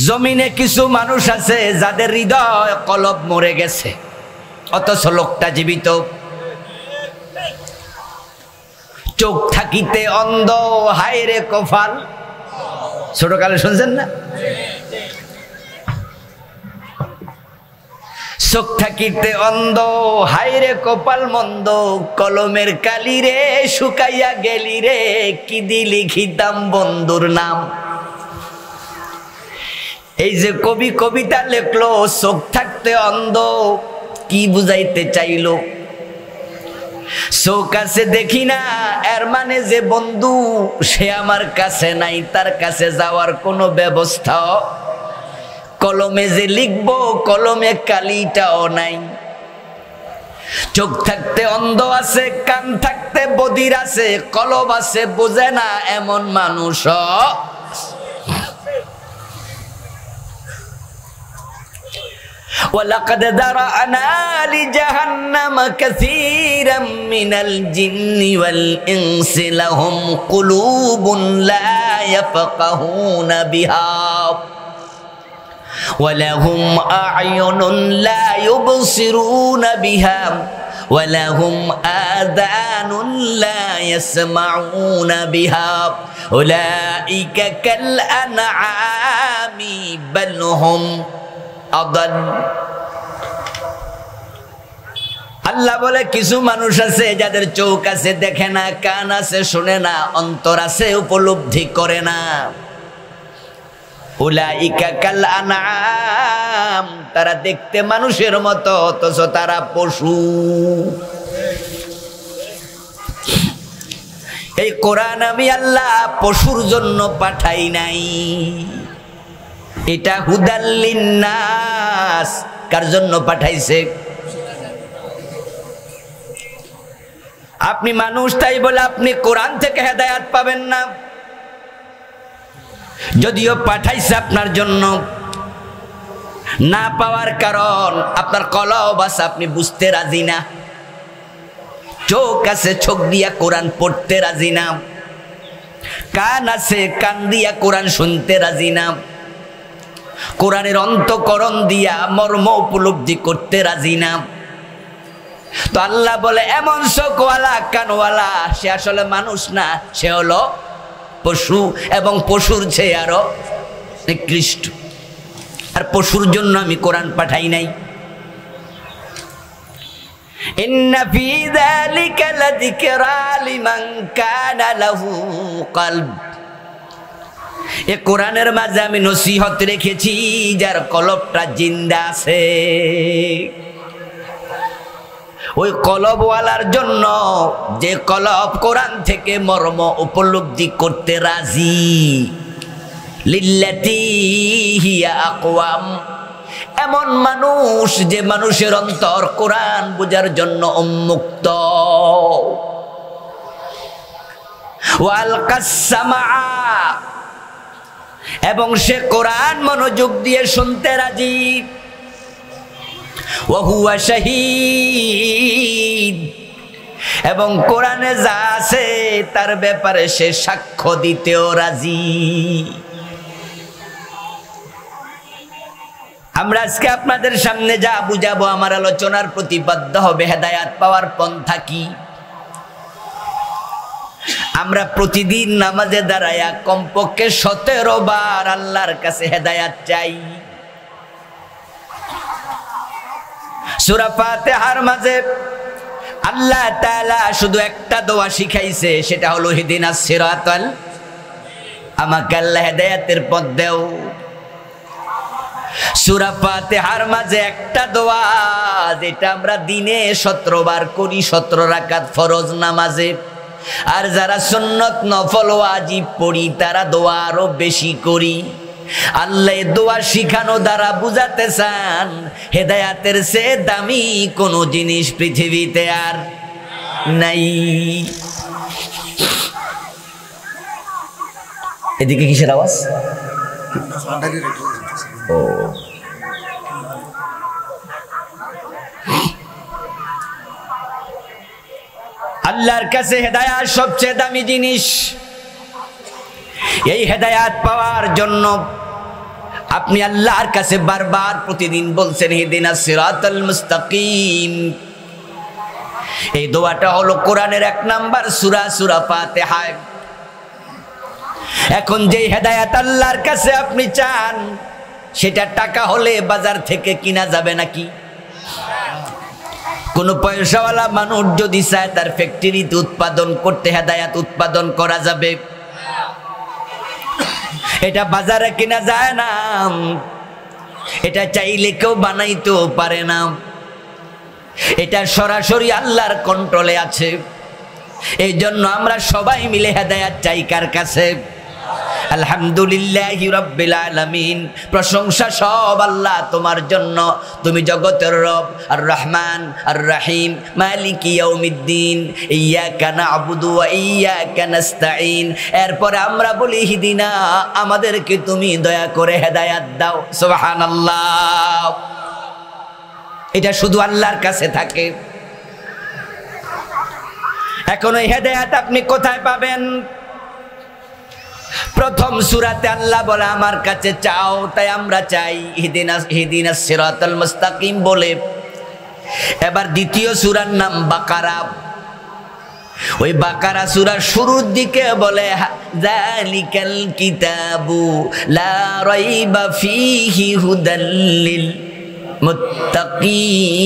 জমিনে কিছু মানুষ আছে যাদের হৃদয় কলব মরে গেছে, অথচ লোকটা জীবিত। চোখ থাকিতে অন্ধ, হায় রে কপাল। ছোটকালে শুনছেন না? চোখ থাকিতে অন্ধ, হায় রে কপাল মন্দ, কলমের কালি রে শুকাইয়া গেলি রে, কি দি লিখিতাম বন্ধুর নাম। এই যে কবি কবিতা লেখলো, চোখ থাকতে অন্ধ, কি বুঝাইতে চাইলো? চোখ আছে দেখি না, এর মানে যে বন্ধু সে আমার কাছে নাই, তার কাছে যাওয়ার কোনো ব্যবস্থা। কলমে যে লিখবো, কলমে কালিটাও নাই। চোখ থাকতে অন্ধ আছে, কান থাকতে বধির আছে, কলব আছে বোঝে না এমন মানুষ। وَلَقَدْ ذَرَأْنَا لِجَهَنَّمَ كَثِيرًا مِنَ الْجِنِّ وَالْإِنسِ لَهُمْ قُلُوبٌ لَا يَفْقَهُونَ بِهَا وَلَهُمْ أَعْيُنٌ لَا يُبْصِرُونَ بِهَا وَلَهُمْ آذَانٌ لَا يَسْمَعُونَ بِهَا أُولَئِكَ كَالْأَنْعَامِ بَلْ هُمْ أضل। আল্লাহ বলে কিছু মানুষ আছে যাদের চোখ আছে দেখে না, কান আছে শুনে না, অন্তর আছে উপলব্ধি করে না। উলাইকা কাল আনআম, তারা দেখতে মানুষের মতো অথচ তারা পশু। এই কোরআন আমি আল্লাহ পশুর জন্য পাঠাই নাই, এটা হুদাল লিন্নাস। কার জন্য পাঠাইছে? আপনি মানুষ তাই বলে আপনি কোরআন থেকে হেদায়েত পাবেন না। যদিও পাঠাইছে আপনার জন্য, না পাওয়ার কারণ আপনার কলব আছে, আপনি বুঝতে রাজি না। চোখ আছে, চোখ দিয়া কোরআন পড়তে রাজি না। কান আছে, কান দিয়া কোরআন শুনতে রাজি না। কোরআনের অন্তঃকরণ দিয়া মর্ম উপলব্ধি করতে রাজি না। তো আল্লাহ বলে এমন চোখওয়ালা কানওয়ালা সে আসলে মানুষ না, সে হলো পশু, এবং পশুর চেয়ে আরো নিকৃষ্ট। আর পশুর জন্য আমি কোরআন পাঠাই নাই। ইন্না ফি যালিকা লাযিকরা লিমান কানা লাহু কলব। এ কোরআনের মাঝে আমি নসিহত রেখেছি যার কলবটা জিন্দা আছে। ওই কলবওয়ালার জন্য, যে কলব কোরআন থেকে মর্ম উপলব্ধি করতে রাজি। লিল্লাতি হিয়া আকওয়াম, এমন মানুষ যে মানুষের অন্তর কোরআন বোঝার জন্য উন্মুক্ত। ওয়ালকাস সামআ, এবং সে কোরআন মনোযোগ দিয়ে শুনতে রাজি। ওয়া হুয়া শাহীদ, এবং কোরআনে যা আছে তার ব্যাপারে সে সাক্ষ্য দিতেও রাজি। আমরা আজকে আপনাদের সামনে যা বুঝাবো, আমার আলোচনার প্রতিপাদ্য হবে হেদায়েত পাওয়ার পন্থা কি। আমরা প্রতিদিন নামাজে দাঁড়ায়া কমপক্ষে 17 বার আল্লাহর কাছে হেদায়েত চাই। সূরা ফাতিহার মাঝে আল্লাহ তাআলা শুধু একটা দোয়া শিখাইছে, সেটা হলো ইহদিনাস সিরাতাল, আমাকে আল্লাহ হেদায়েতের পথ দাও। সূরা ফাতিহার মাঝে একটা দোয়া, যেটা আমরা দিনে 17 বার করি, 17 রাকাত ফরজ নামাজে। আর যারা সুন্নত নফল ওয়াজিব পড়ি তারা দোয়া আরো বেশি করি। আল্লাহ দোয়া শিখানো দ্বারা বুঝাতে চান হেদায়েতের চেয়ে দামি কোনো জিনিস পৃথিবীতে আর নাই। এদিকে কিসের আওয়াজ? ও, আল্লাহর কাছে হেদায়েত সবচেয়ে দামি জিনিস। এই হেদায়েত পাওয়ার জন্য আপনি আল্লাহর কাছে বারবার প্রতিদিন বলছেন ইহদিনাস সিরাতাল মুস্তাকিম। এই দোয়াটা হলো কোরআনের 1 নাম্বার সূরা, সূরা ফাতিহা। এখন যে হেদায়েত আল্লাহর কাছে আপনি চান, সেটা টাকা হলে বাজার থেকে কিনা যাবে নাকি? কোন পয়সাওয়ালা মানুষ যদি চায় তার ফ্যাক্টরিতে উৎপাদন করতে হেদায়েত উৎপাদন করা যাবে? এটা বাজারে কিনা যায় না, এটা চাইলে কেউ বানাইতেও পারে না। এটা সরাসরি আল্লাহর কন্ট্রোলে আছে। এই জন্য আমরা সবাই মিলে হেদায়েত চাই কার কাছে? আলহামদুলিল্লাহি রাব্বিল আলামিন। প্রশংসা সব আল্লাহ তোমার জন্য। তুমি জগতের রব, আর রহমান আর রহিম, মালিকি ইয়াউমিদ্দিন, ইয়্যাকা না'বুদু ওয়া ইয়্যাকা নাস্তাঈন। এরপরে আমরা বলি ইহদিনা, আমাদেরকে তুমি দয়া করে হেদায়েত দাও। সুবহানাল্লাহ। এটা শুধু আল্লাহর কাছে থাকে। এখন এই হেদায়েত আপনি কোথায় পাবেন? প্রথম সূরাতে আল্লাহ বলে আমার কাছে চাও, তাই আমরা চাই ইহদিনাস সিরাতাল মুস্তাকিম বলে। এবার দ্বিতীয় সূরার নাম বাকারা। ওই বাকারা সূরার শুরুর দিকে বলে যালিকাল কিতাবু লা রাইবা ফীহি হুদাল লিল মুত্তাকিন।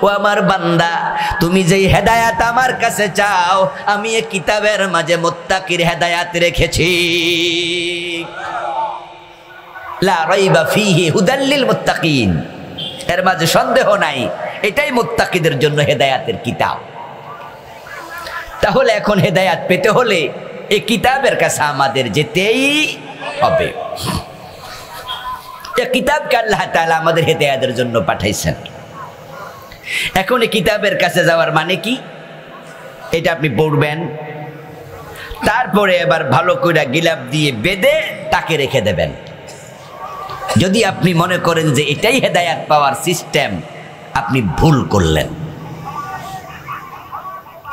ও আমার বান্দা, তুমি যেই হেদায়েত আমার কাছে চাও, আমি এই কিতাবের মাঝে মুত্তাকির হেদায়েত রেখেছি। লা রাইবা ফীহি হুদাল লিল মুত্তাকিন, এর মাঝে সন্দেহ নাই, এটাই মুত্তাকিদের জন্য হেদায়েতের কিতাব। তাহলে এখন হেদায়েত পেতে হলে এই কিতাবের কাছে আমাদের যেতেই হবে। এই কিতাবকে আল্লাহ তাআলা আমাদের হেদায়েতের জন্য পাঠাইছেন। এখন এই কিতাবের কাছে যাওয়ার মানে কি? এটা আপনি পড়বেন, তারপরে এবার ভালো করে গিলাপ দিয়ে বেঁধে তাকে রেখে দেবেন। যদি আপনি মনে করেন যে এটাই হেদায়েত পাওয়ার সিস্টেম, আপনি ভুল করলেন।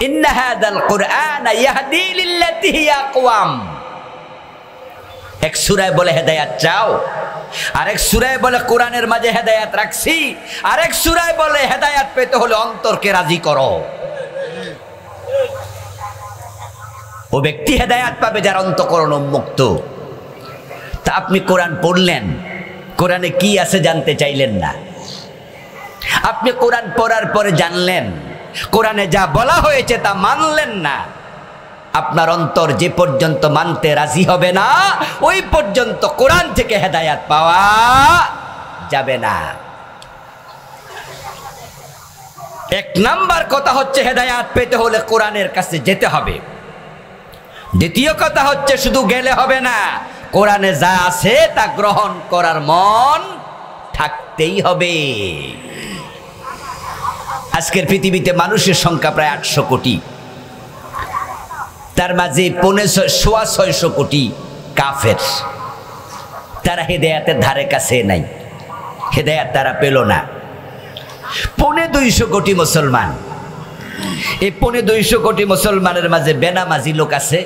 ইন্না হাযাল কুরআনা ইয়াহদি লিল্লাতী হিয়া আকওয়াম। এক সূরায় বলে হেদায়েত চাও, আরেক সূরায় বলে কোরআনের মাঝে হেদায়েত রাখছি, আরেক সূরায় বলে হেদায়েত পেতে হলে অন্তরকে রাজি করো। ও ব্যক্তি হেদায়েত পাবে যার অন্তঃকরণ উন্মুক্ত। তা আপনি কোরআন পড়লেন, কোরআনে কি আছে জানতে চাইলেন না। আপনি কোরআন পড়ার পরে জানলেন, কোরআনে যা বলা হয়েছে তা মানলেন না। আপনার অন্তর যে পর্যন্ত মানতে রাজি হবে না, ওই পর্যন্ত কোরআন থেকে হেদায়েত পাওয়া যাবে না। এক নাম্বার কথা হচ্ছে হেদায়েত পেতে হলে কোরআনের কাছে যেতে হবে। দ্বিতীয় কথা হচ্ছে শুধু গেলে হবে না, কোরআনে যা আছে তা গ্রহণ করার মন থাকতেই হবে। আজকের পৃথিবীতে মানুষের সংখ্যা প্রায় 800 কোটি। তার মাঝে 650 কোটি কাফের। তারা হেদায়েতের ধারে কাছে নাই, হেদায়েত তারা পেল না। 250 কোটি মুসলমান। এই 250 কোটি মুসলমানের মাঝে বেনামাজি লোক আছে,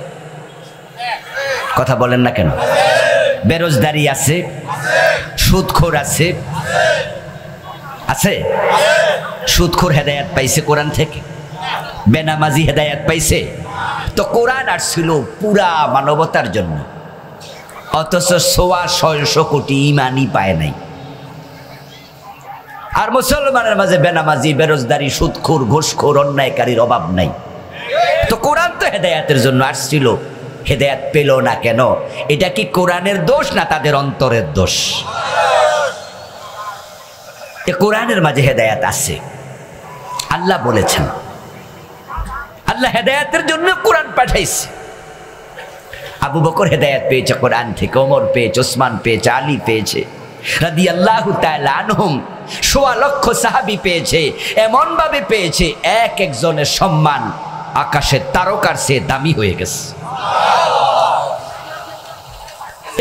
কথা বলেন না কেন? বেরোজগারি আছে, সুদখোর আছে, আছে। সুদখোর হেদায়েত পাইছে কোরআন থেকে, বেনামাজি হেদায়েত পাইছে। তো কোরআন আসছিল পুরা মানবতার জন্য, অথচ 650 কোটি ইমানই পায় নাই। আর মুসলমানের মাঝে বেনামাজি, বেরোজগারি, সুদখোর, ঘুষখোর, অন্যায়কারীর অভাব নাই। তো কোরআন তো হেদায়েতের জন্য আসছিল, হেদায়েত পেল না কেন? এটা কি কোরআনের দোষ না তাদের অন্তরের দোষ? কোরআনের মাঝে হেদায়েত আছে, আল্লাহ বলেছেন। আল্লাহ হেদায়েতের জন্য কোরআন পাঠাইছে। আবু বকর হেদায়েত পেয়েছে কোরআন থেকে, ওমর পেয়েছে, ওসমান পেয়েছে, আলী পেয়েছে রাদিয়াল্লাহু তাআলা আনহুম। 1.25 লক্ষ সাহাবী পেয়েছে। এমন ভাবে পেয়েছে এক একজনের সম্মান আকাশের তারকার চেয়ে দামি হয়ে গেছে।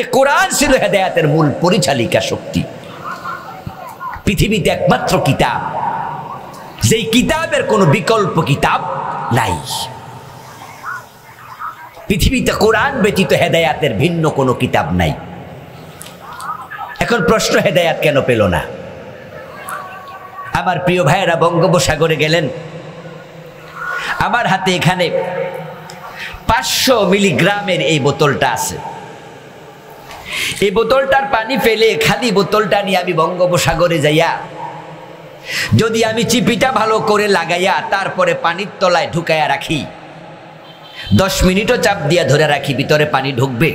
এই কোরআন ছিল হেদায়েতের মূল পরিচালিকা শক্তি। পৃথিবীতে একমাত্র কিতাব, যেই কিতাবের কোনো বিকল্প কিতাব নাই। পৃথিবীতে কোরআন ব্যতীত হেদায়েতের ভিন্ন কোনো কিতাব নাই। এখন প্রশ্ন, হেদায়েত কেন পেল না? আমার প্রিয় ভাইয়েরা বঙ্গোপসাগরে গেলেন, আমার হাতে এখানে 500 মিলিগ্রামের এই বোতলটা আছে। এই বোতলটার পানি ফেলে খালি বোতলটা নিয়ে আমি বঙ্গোপসাগরে যাইয়া যদি আমি চিপিটা ভালো করে লাগাইয়া তারপরে পানির তলায় ঢুকাইয়া রাখি, 10 মিনিটও চাপ দিয়া ধরে রাখি, ভিতরে পানি ঢুকবে?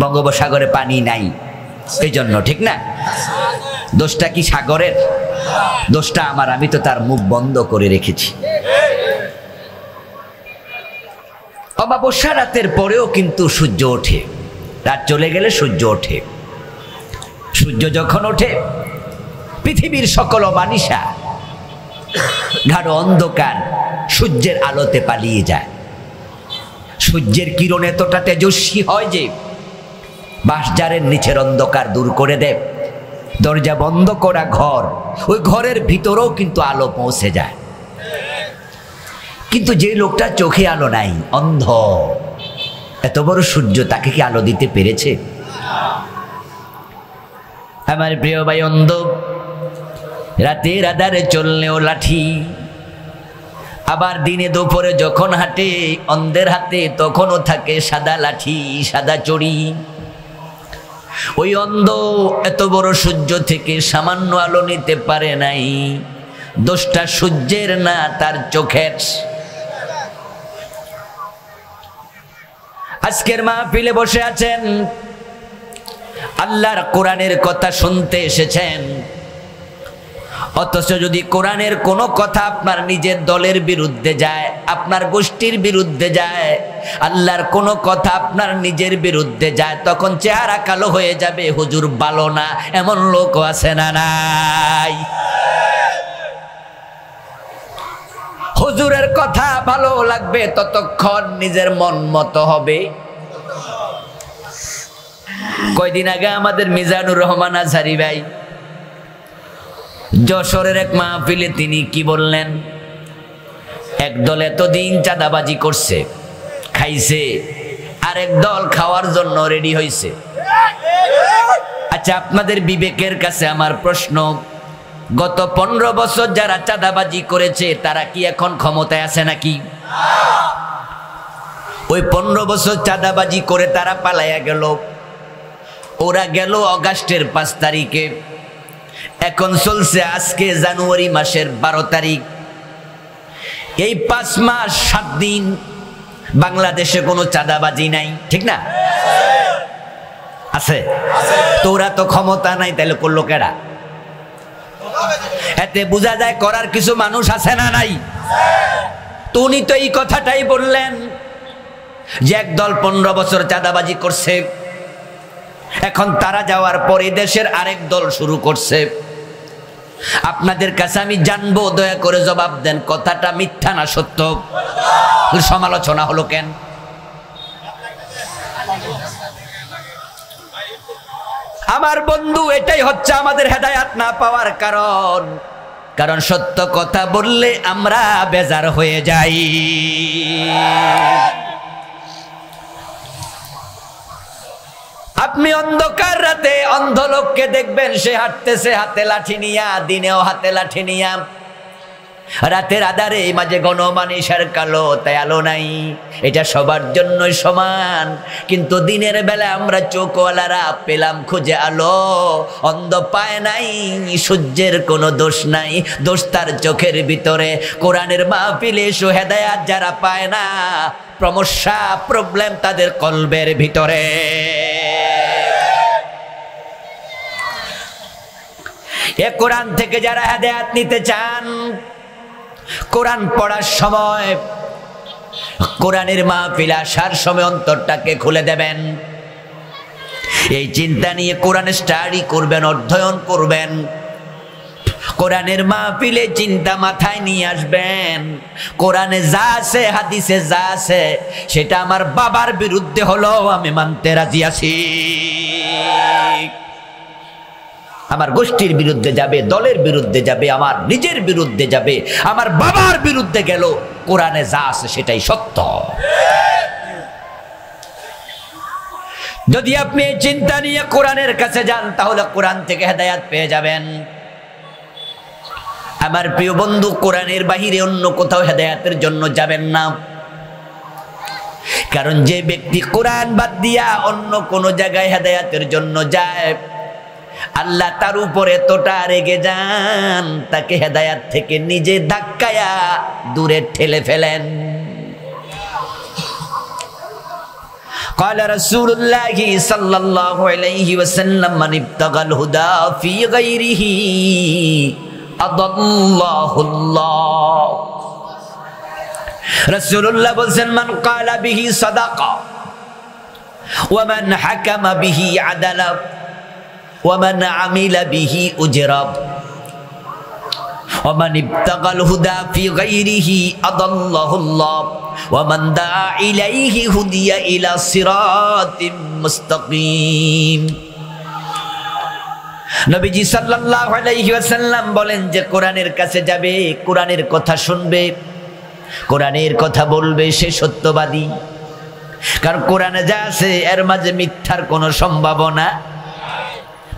বঙ্গোপসাগরে পানি নাই এই জন্য, ঠিক না? দোষটা কি সাগরের? দোষটা আমার, আমি তো তার মুখ বন্ধ করে রেখেছি। অমাবস্যা রাতের পরেও কিন্তু সূর্য ওঠে, রাত চলে গেলে সূর্য ওঠে। সূর্য যখন ওঠে পৃথিবীর সকল মানিষা গাঢ় অন্ধকার সূর্যের আলোতে পালিয়ে যায়। সূর্যের কিরণ এতটা তেজস্বী হয় যে বাঁশঝাড়ের নিচের অন্ধকার দূর করে দেয়। দরজা বন্ধ করা ঘর, ওই ঘরের ভিতরেও কিন্তু আলো পৌঁছে যায়। কিন্তু যে লোকটা চোখে আলো নাই, অন্ধ, এত বড় সূর্য তাকে কি আলো দিতে পেরেছে? আমার প্রিয় ভাই, অন্ধ রাতের আধারে চললেও লাঠি, আবার দিনে দুপুরে যখন হাঁটে অন্ধের হাতে তখনও থাকে সাদা লাঠি, সাদা চড়ি। ওই অন্ধ এত বড় সূর্য থেকে সামান্য আলো নিতে পারে নাই। দোষটা সূর্যের না, তার চোখের। আজকের মাহফিলে বসে আছেন, আল্লাহর কোরআনের কথা শুনতে এসেছেন, অথচ যদি কোরআনের কোনো কথা আপনার নিজের দলের বিরুদ্ধে যায়, আপনার গোষ্ঠীর বিরুদ্ধে যায়, আল্লাহর কোনো কথা আপনার নিজের বিরুদ্ধে যায়, তখন চেহারা কালো হয়ে যাবে, হুজুর ভালো না, এমন লোকও আছে না নাই? হুজুরের কথা ভালো লাগবে ততক্ষণ নিজের মন মতো হবে। কয়দিন আগে আমাদের মিজানুর রহমান আজহারি ভাই যশোরের এক মাহফিলে তিনি কি বললেন? একদল এতদিন চাঁদাবাজি করছে, খাইছে, আরেক দল খাওয়ার জন্য রেডি হয়েছে। আচ্ছা, আপনাদের বিবেকের কাছে আমার প্রশ্ন, গত 15 বছর যারা চাঁদাবাজি করেছে তারা কি এখন ক্ষমতায় আছে নাকি? ওই 15 বছর চাঁদাবাজি করে তারা পালাইয়া গেল। ওরা গেল অগাস্টের 5 তারিখে, এখন চলছে আজকে জানুয়ারি মাসের 12 তারিখ। এই 5 মাস 7 দিন বাংলাদেশে কোনো চাঁদাবাজি নাই, ঠিক না? আছে? তো ওরা তো ক্ষমতা নাই, তাহলে করলো কেডা? এতে বোঝা যায় করার কিছু মানুষ আছে না নাই? তো উনি তো এই কথাটাই বললেন যে একদল 15 বছর চাঁদাবাজি করছে, এখন তারা যাওয়ার পরে দেশের আরেক দল শুরু করছে। আপনাদের কাছে আমি জানবো, দয়া করে জবাব দেন, কথাটা মিথ্যা না সত্য? সমালোচনা হলো কেন? আমার বন্ধু, এটাই হচ্ছে আমাদের হেদায়েত না পাওয়ার কারণ। কারণ সত্য কথা বললে আমরা বেজার হয়ে যাই। আপনি অন্ধকার রাতে অন্ধ লোককে দেখবেন, সে হাঁটতেছে হাতে লাঠি নিয়া, দিনেও হাতে লাঠি নিয়া, রাতের আধারে মাঝে গণমানুষের কালো, তাই আলো নাই। এটা সবার জন্যই সমান, কিন্তু দিনের বেলা আমরা চোখওয়ালারা পেলাম খুঁজে আলো, অন্ধ পায় নাই। সূর্যের কোনো দোষ নাই, দোষ তার চোখের ভিতরে। কোরআনের মাহফিলে এসে হেদায়েত যারা পায় না, সমস্যা, প্রবলেম তাদের কলবের ভিতরে। এ কোরআন থেকে যারা হেদায়েত নিতে চান, কোরআন পড়ার সময়, কোরআনের মাহফিল আসার সময় অন্তরটাকে খুলে দেবেন। এই চিন্তা নিয়ে কোরআন স্টাডি করবেন, অধ্যয়ন করবেন। কোরআনের মাহফিলে চিন্তা মাথায় নিয়ে আসবেন, কোরআনে যা আছে, হাদিসে যা আছে, সেটা আমার বাবার বিরুদ্ধে হলো আমি মানতে রাজি আছি। আমার গোষ্ঠীর বিরুদ্ধে যাবে, দলের বিরুদ্ধে যাবে, আমার নিজের বিরুদ্ধে যাবে, আমার বাবার বিরুদ্ধে গেল, কোরআনে যা আছে সেটাই সত্য। যদি আপনি এই চিন্তা নিয়ে কোরআনের কাছে যান তাহলে কোরআন থেকে হেদায়েত পেয়ে যাবেন। আমার প্রিয় বন্ধু, কোরআনের বাহিরে অন্য কোথাও হেদায়েতের জন্য যাবেন না। কারণ যে ব্যক্তি কোরআন বাদ দিয়া অন্য কোন জায়গায় হেদায়েতের জন্য যায়, আল্লাহ তার উপরে এতটা রেগে যান, তাকে হেদায়েত থেকে নিজে ধাক্কায়া দূরে ঠেলে ফেলেন। قال رسول الله صلى الله عليه وسلم من ابتغى الهدى في غيره أضله الله। রাসূলুল্লাহ বলেন, মান ক্বালা বিহি সাদাকা ওয়া মান হাকামা বিহি আদালা ওয়া মান আমিলা বিহি উজরা ওয়া মান ইবতাগাল হুদা ফি গায়রিহি আদাল্লাহুল্লাহ ওয়া মান দাআ ইলাইহি হুদিয়া ইলা সিরাতিম মুস্তাকিম। নবীজি সাল্লাল্লাহু আলাইহি ওয়াসাল্লাম বলেন যে কোরআনের কাছে যাবে, কোরআনের কথা শুনবে, কোরআনের কথা বলবে, সে সত্যবাদী। কারণ কোরআনে যা আছে এর মাঝে মিথ্যার কোনো সম্ভাবনা।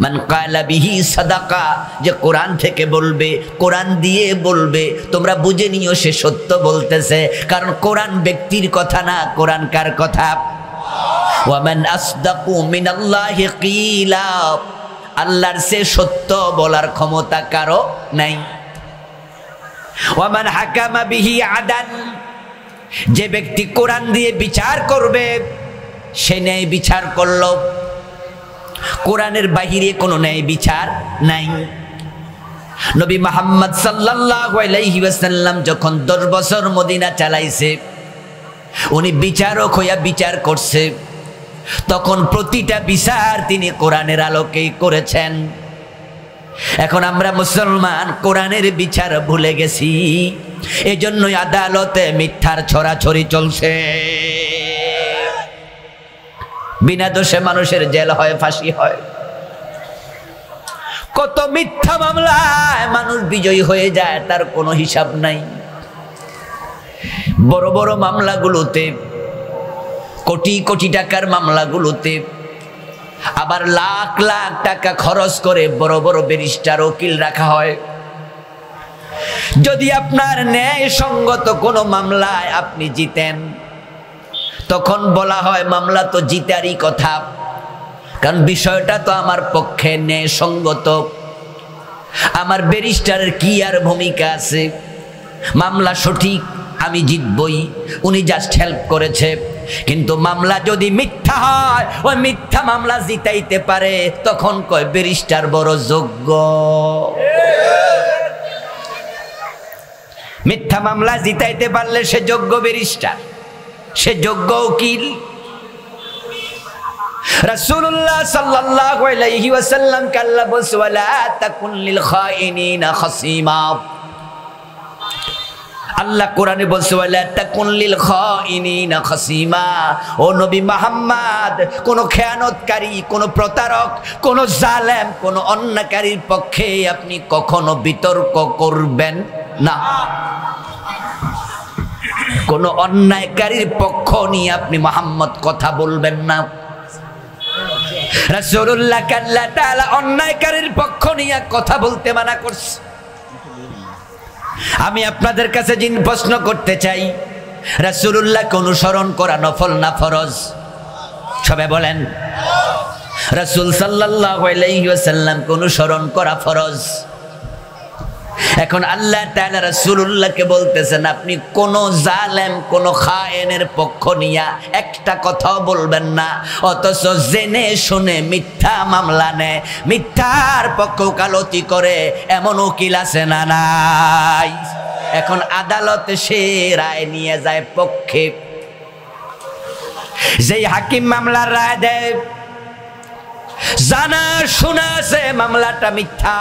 মান ক্বালা বিহি সাদাকা, যে কোরআন থেকে বলবে, কোরআন দিয়ে বলবে, তোমরা বুঝে নিও সে সত্য বলতেছে। কারণ কোরআন ব্যক্তির কথা না, কোরআন কার কথা? ওয়া মান আসদাকু মিনাল্লাহি কিলা, আল্লাহর সে সত্য বলার ক্ষমতা কারো নাই। ওয়া মান হাকামা বিহি আদাল, যে ব্যক্তি কোরআন দিয়ে বিচার করবে সে ন্যায় বিচার করলো। কোরআনের বাহিরে কোনো ন্যায় বিচার নাই। নবী মুহাম্মদ সাল্লাল্লাহু আলাইহি ওয়াসাল্লাম যখন 10 বছর মদিনা চালাইছে, উনি বিচারক হইয়া বিচার করছে, তখন প্রতিটা বিচার তিনি কোরআনের আলোকেই করেছেন। এখন আমরা মুসলমান কোরআনের বিচার ভুলে গেছি, এজন্যই আদালতে মিথ্যার ছড়াছড়ি চলছে। বিনা দোষে মানুষের জেল হয়, ফাঁসি হয়। কত মিথ্যা মামলায় মানুষ বিজয়ী হয়ে যায়, তার কোনো হিসাব নাই। বড় বড় মামলাগুলোতে, কোটি কোটি টাকার মামলাগুলোতে আবার লাখ লাখ টাকা খরচ করে বড় বড় ব্যারিস্টার, উকিল রাখা হয়। যদি আপনার ন্যায় সঙ্গত কোনো মামলায় আপনি জিতেন, তখন বলা হয় মামলা তো জিতারই কথা, কারণ বিষয়টা তো আমার পক্ষে ন্যায় সঙ্গত। আমার ব্যারিস্টারের কি আর ভূমিকা আছে? মামলা সঠিক, আমি জিতবই, উনি জাস্ট হেল্প করেছে। কিন্তু মামলা যদি মিথ্যা হয়, ওই মিথ্যা মামলা জিতাইতে পারে, তখন কয় ব্যারিস্টার বড় যোগ্য। মিথ্যা মামলা জিতাইতে পারলে সে যোগ্য ব্যারিস্টার, সে যোগ্য উকিল। রাসূলুল্লাহ সাল্লাল্লাহু আলাইহি ওয়াসাল্লাম কাল্লা বলছে, ওয়ালা তাকুন লিল খাইনিনা খাসিমা। আল্লাহ কোরআনে বলছে, ওয়ালা তাকুন লিল খাইনিনা খাসিমা। ও নবী মুহাম্মদ, কোন খেয়ানতকারী, কোন প্রতারক, কোন জালেম, কোন অন্যায়কারীর পক্ষে আপনি কখনো বিতর্ক করবেন না। কোন অন্যায়কারীর পক্ষ নিয়ে আপনি মুহাম্মদ কথা বলবেন না। রাসূলুল্লাহ আল্লাহ তাআলা অন্যায়কারীর পক্ষ নিয়ে কথা বলতে মানা করছে। আমি আপনাদের কাছে প্রশ্ন করতে চাই, রাসূলুল্লাহকে অনুসরণ করা নফল না ফরজ? সবাই বলেন। রাসূল সাল্লাল্লাহু আলাইহি ওয়াসাল্লামকে অনুসরণ করা ফরজ। এখন আল্লাহ তাআলা রাসূলুল্লাহকে বলতেছেন, আপনি কোন জালেম, কোন খায়েনের পক্ষ নিয়া একটা কথাও বলবেন না। অথচ জেনে শুনে মিথ্যা মামলা নেয়, মিথ্যার পক্ষ ওকালতি করে এমন উকিল আছে না নাই? এখন আদালতে সে রায় নিয়ে যায় পক্ষে। যেই হাকিম মামলার রায় দেয়, জানা শোনা আছে মামলাটা মিথ্যা,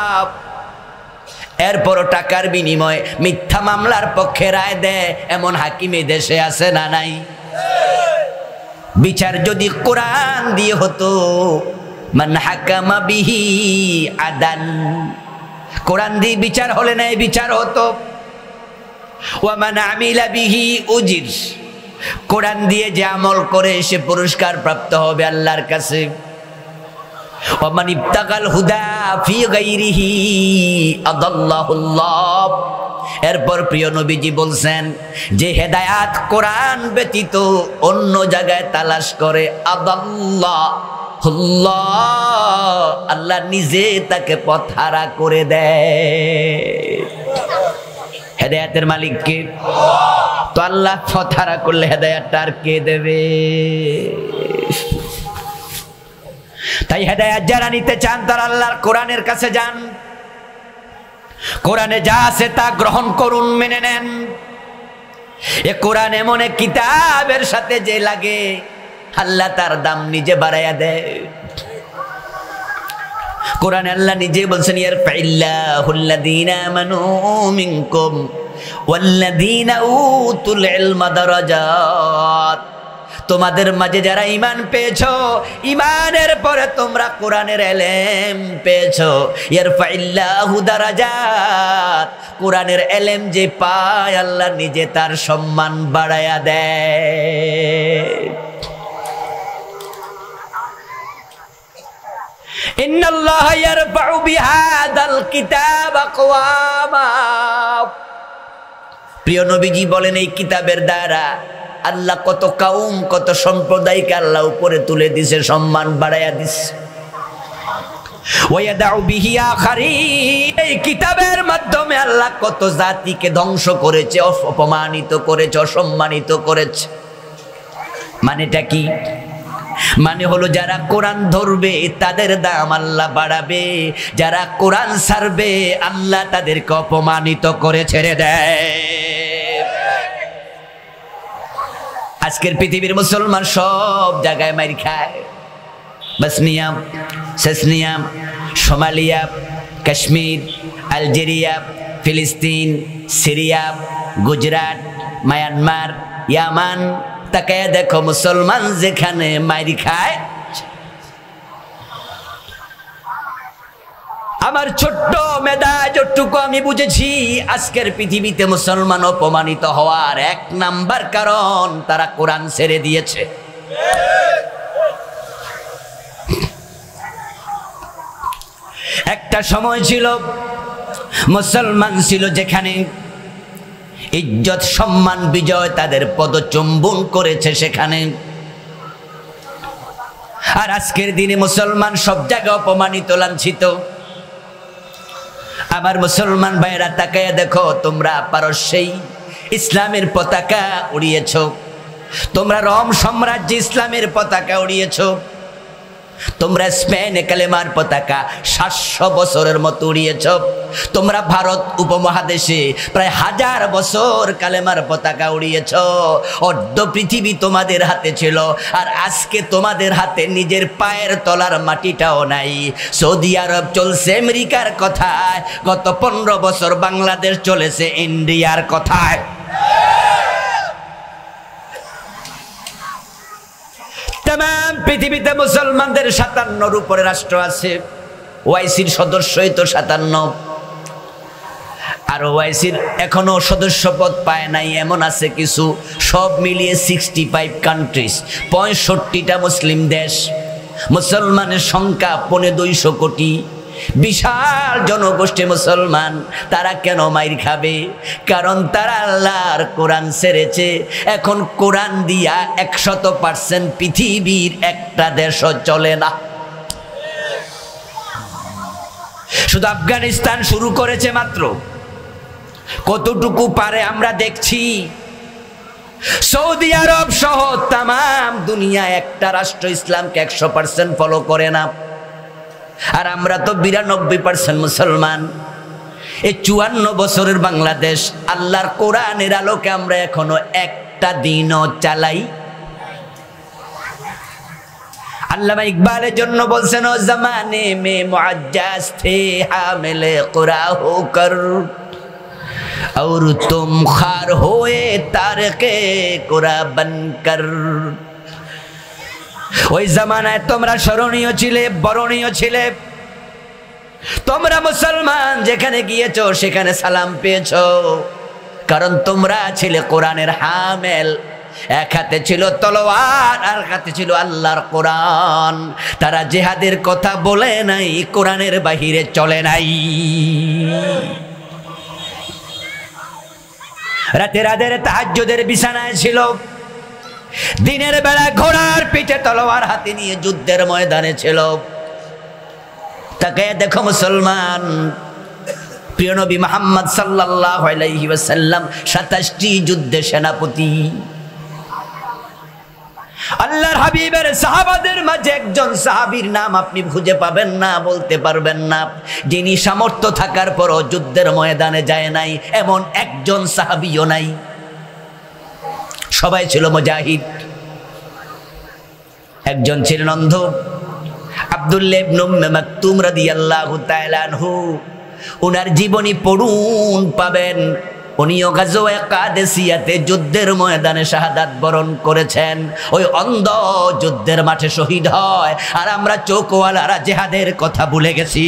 এরপরও টাকার বিনিময়ে মিথ্যা মামলার পক্ষে রায় দেয়, এমন হাকিম এই দেশে আছে না নাই? বিচার যদি কোরআন দিয়ে হতো, মান হাকামা বিহি আদাল, কোরআন দিয়ে বিচার হলে না বিচার হতো। ওয়া মান আমিলা বিহি উজির, কোরআন দিয়ে যে আমল করে সে পুরস্কার প্রাপ্ত হবে আল্লাহর কাছে। ওমান ইবতাগাল হুদা ফি গায়রিহি আদাল্লাহুল্লাহ। এরপর প্রিয় নবীজি বলছেন যে হেদায়াত কোরআন ব্যতীত অন্য জায়গায় তালাশ করে আদাল্লাহুল্লাহ, আল্লাহ নিজে তাকে পথহারা করে দেয়। হেদায়াতের মালিক কে? তো আল্লাহ পথহারা করলে হেদায়াতটা আর কে দেবে? তাই হেদায়াত যারা নিতে চান তারা আল্লাহর কোরআনের কাছে যান, কোরআনে যা আছে তা গ্রহণ করুন, মেনে নেন। এ কোরআন এমন এক কিতাবের সাথে যে লাগে আল্লাহ তার দাম নিজে বাড়াইয়া দেয়। কোরআনে আল্লাহ নিজে বলছেন ইয়ারফাইল্লাহুল্লাযীনা আমানু মিনকুম ওয়াল্লাযীনা উতুল ইলমা দারাজাত। তোমাদের মাঝে যারা ঈমান পেয়েছো, ঈমানের পরে তোমরা কোরআনের ইলম পেয়েছো। ইয়ারফাইল্লাহু দারাজাত, কোরআনের ইলম যে পায় আল্লাহ নিজে তার সম্মান বাড়ায়া দেয়। ইন্নাল্লাহা ইয়ারফাউ বিহাদাল কিতাব আকওয়ামা। প্রিয় নবীজি বলেন এই কিতাবের দ্বারা আল্লাহ কত কাউম, কত সম্প্রদায়কে আল্লাহ উপরে তুলে দিছে, সম্মান বাড়াইয়া দিছে। ওয়ায়াদাউ বিহি আখারিন, এই কিতাবের মাধ্যমে আল্লাহ কত জাতিকে ধ্বংস করেছে, অপমানিত করেছে, অসম্মানিত করেছে। মানেটা কি? মানে হলো যারা কোরআন ধরবে তাদের দাম আল্লাহ বাড়াবে, যারা কোরআন ছাড়বে আল্লাহ তাদেরকে অপমানিত করে ছেড়ে দেয়। আজকের পৃথিবীর মুসলমান সব জায়গায় মাইর খায়। বসনিয়া, সেসনিয়া, সোমালিয়া, কাশ্মীর, আলজেরিয়া, ফিলিস্তিন, সিরিয়া, গুজরাট, মায়ানমার, ইয়ামান, তাকায় দেখো মুসলমান যেখানে মাইর খায়। আমার ছোট্ট মেধা যতটুকু আমি বুঝেছি, আজকের পৃথিবীতে মুসলমান অপমানিত হওয়ার এক নাম্বার কারণ তারা কোরআন ছেড়ে দিয়েছে। একটা সময় ছিল মুসলমান ছিল যেখানে ইজ্জত, সম্মান, বিজয় তাদের পদচুম্বন করেছে সেখানে। আর আজকের দিনে মুসলমান সব জায়গায় অপমানিত, লাঞ্ছিত। আমার মুসলমান ভাইরা তাকায়া দেখো, তোমরা পারস্যেই ইসলামের পতাকা উড়িয়েছ, তোমরা রোম সাম্রাজ্যে ইসলামের পতাকা উড়িয়েছ, তোমরা স্পেনে কালেমার পতাকা 700 বছরের মতো উড়িয়েছ, তোমরা ভারত উপমহাদেশে প্রায় 1000 বছর কালেমার পতাকা উড়িয়েছ। অর্ধ পৃথিবী তোমাদের হাতে ছিল, আর আজকে তোমাদের হাতে নিজের পায়ের তলার মাটিটাও নাই। সৌদি আরব চলছে আমেরিকার কথায়, গত 15 বছর বাংলাদেশ চলেছে ইন্ডিয়ার কথায়। তাম পৃথিবীতে মুসলমানদের 57 উপরে রাষ্ট্র আছে। ওআইসির সদস্যই তো 57, আর ওআইসির এখনো সদস্য পদ পায় নাই এমন আছে কিছু। সব মিলিয়ে 65 কান্ট্রিজ, 65টা মুসলিম দেশ। মুসলমানের সংখ্যা 250 কোটি, বিশাল জনগোষ্ঠী মুসলমান। তারা কেন মাইর খাবে? কারণ তারা আল্লাহর কোরআন ছেড়েছে। এখন কোরআন দিয়া 100% পৃথিবীর একটা দেশও চলে না। শুধু আফগানিস্তান শুরু করেছে মাত্র, কতটুকু পারে আমরা দেখছি। সৌদি আরব সহ তাম দুনিয়া একটা রাষ্ট্র ইসলামকে 100% ফলো করে না। আর আমরা তো 92% মুসলমান। এই 54 বছরের বাংলাদেশ আল্লাহর কোরআনের আলোকে আমরা এখনো একটা দিনও চালাই। আল্লামা ইকবালের জন্য বলছেন, ও জামানে মে মুআজ্জাজ থে হামিলে কুরআ হোকর, और तुम खार होए तारके कुरआ बनकर। ওই জামানায় তোমরা স্মরণীয় ছিলে, বরণীয় ছিলে। তোমরা মুসলমান যেখানে গিয়েছো সেখানে সালাম পেয়েছো, কারণ তোমরা ছিলে কোরআনের হামেল। এক হাতে ছিল তলোয়ার আর হাতে ছিল আল্লাহর কোরআন। তারা জিহাদের কথা বলে নাই, কোরআনের বাহিরে চলে নাই। রাতে রাতের তাহাজ্জুদের বিছানায় ছিল, দিনের বেলা ঘোড়ার পিঠে তলোয়ার হাতে নিয়ে যুদ্ধের ময়দানে ছিল। তাকে দেখো মুসলমান, প্রিয় নবী মুহাম্মদ সাল্লাল্লাহু আলাইহি ওয়াসাল্লাম 27টি যুদ্ধে সেনাপতি। আল্লাহর হাবিবের সাহাবাদের মাঝে একজন সাহাবীর নাম আপনি খুঁজে পাবেন না, বলতে পারবেন না, যিনি সামর্থ্য থাকার পরও যুদ্ধের ময়দানে যায় নাই, এমন একজন সাহাবীও নাই। সবাই ছিল মুজাহিদ। একজন ছিলেন অন্ধ, আব্দুল্লাহ ইবনে উম্মে মাকতুম রাদিয়াল্লাহু তাআলা আনহু। উনার জীবনী পড়ুন, পাবেন উনিও গাজওয়ে কাদেসিয়াতে যুদ্ধের ময়দানে শাহাদাত বরণ করেছেন। ওই অন্ধ যুদ্ধের মাঠে শহীদ হয়, আর আমরা চোখওয়ালারা জিহাদের কথা ভুলে গেছি।